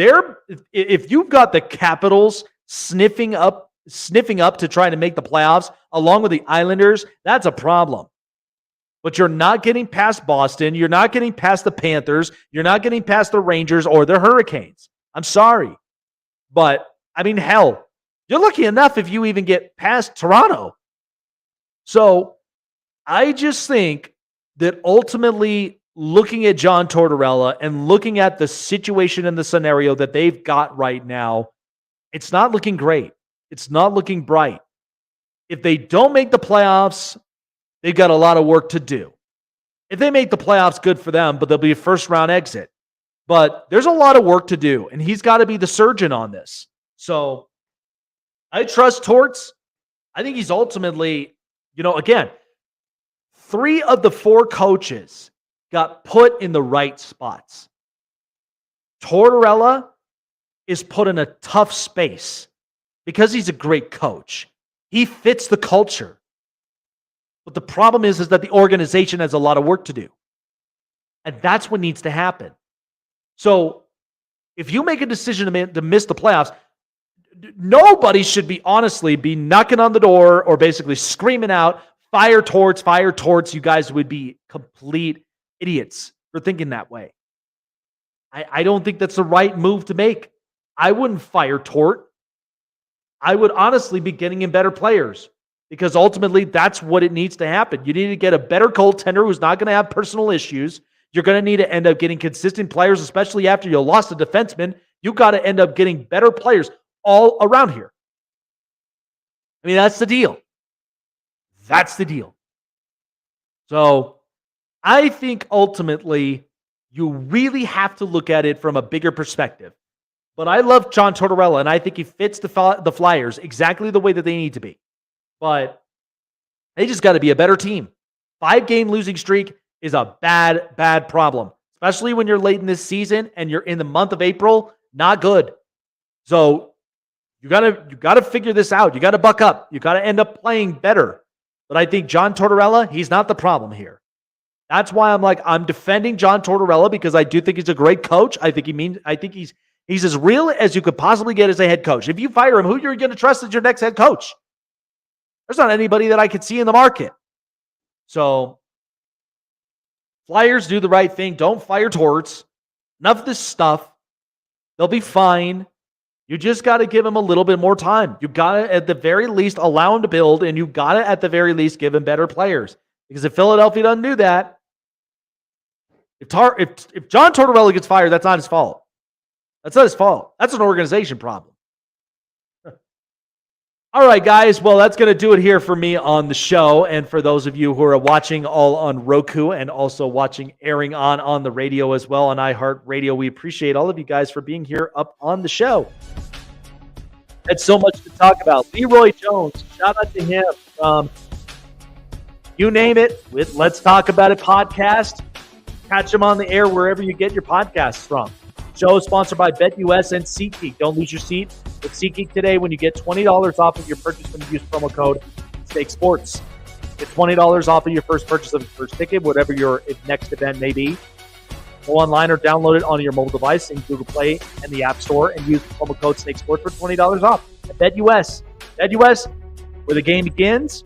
if you've got the Capitals sniffing up to try to make the playoffs along with the Islanders, that's a problem. But you're not getting past Boston. You're not getting past the Panthers. You're not getting past the Rangers or the Hurricanes. I'm sorry. But, I mean, hell, you're lucky enough if you even get past Toronto. So, I just think that ultimately looking at John Tortorella and looking at the situation and the scenario that they've got right now, it's not looking great. It's not looking bright. If they don't make the playoffs, they've got a lot of work to do. If they make the playoffs, good for them, but they'll be a first-round exit. But there's a lot of work to do, and he's got to be the surgeon on this. So I trust Torts. I think he's ultimately, again, 3 of the 4 coaches got put in the right spots. Tortorella is put in a tough space because he's a great coach. He fits the culture. But the problem is that the organization has a lot of work to do. And that's what needs to happen. So if you make a decision to miss the playoffs, nobody should be knocking on the door or basically screaming out, fire Torts. You guys would be complete idiots for thinking that way. I don't think that's the right move to make. I wouldn't fire Tort. I would honestly be getting in better players because ultimately that's what it needs to happen. You need to get a better goaltender who's not going to have personal issues. You're going to need to end up getting consistent players, especially after you lost a defenseman. You got to end up getting better players all around here. I mean, that's the deal. That's the deal. So I think ultimately you really have to look at it from a bigger perspective. But I love John Tortorella, and I think he fits the Flyers exactly the way that they need to be. But they just got to be a better team. 5-game losing streak is a bad problem, especially when you're late in this season and you're in the month of April. Not good. So you gotta figure this out. You got to buck up. You got to end up playing better. But I think John Tortorella, he's not the problem here. That's why I'm defending John Tortorella because I do think he's a great coach. I think he's as real as you could possibly get as a head coach. If you fire him, who you're going to trust as your next head coach? There's not anybody that I could see in the market. So Flyers do the right thing. Don't fire Torts. Enough of this stuff. They'll be fine. You just got to give them a little bit more time. You got to, at the very least, allow them to build, and you got to, at the very least, give them better players. Because if Philadelphia doesn't do that, if John Tortorella gets fired, that's not his fault. That's not his fault. That's an organization problem. All right, guys. Well, that's going to do it here for me on the show. And for those of you who are watching all on Roku and also watching airing on the radio as well on iHeartRadio, we appreciate all of you guys for being here up on the show. Had so much to talk about. Leroy Jones, shout out to him from you name it with Let's Talk About It podcast. Catch him on the air wherever you get your podcasts from. Show is sponsored by BetUS and SeatGeek. Don't lose your seat with SeatGeek today when you get $20 off of your purchase when you use promo code SnakeSports. Get $20 off of your first purchase of your first ticket, whatever your next event may be. Go online or download it on your mobile device in Google Play and the App Store and use the promo code SnakeSports for $20 off. At BetUS. BetUS, where the game begins,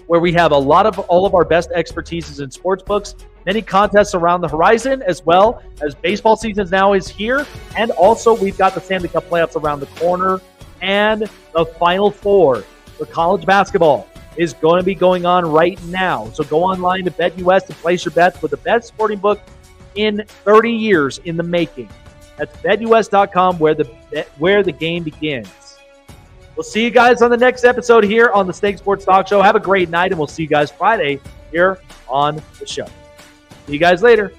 where we have all of our best expertise is in sports books. Many contests around the horizon, as well as baseball season now is here. And also, we've got the Stanley Cup playoffs around the corner. And the Final Four for college basketball is going to be going on right now. So go online to BetUS to place your bets with the best sporting book in 30 years in the making. That's BetUS.com, where the game begins. We'll see you guys on the next episode here on the Snake Sports Talk Show. Have a great night, and we'll see you guys Friday here on the show. See you guys later.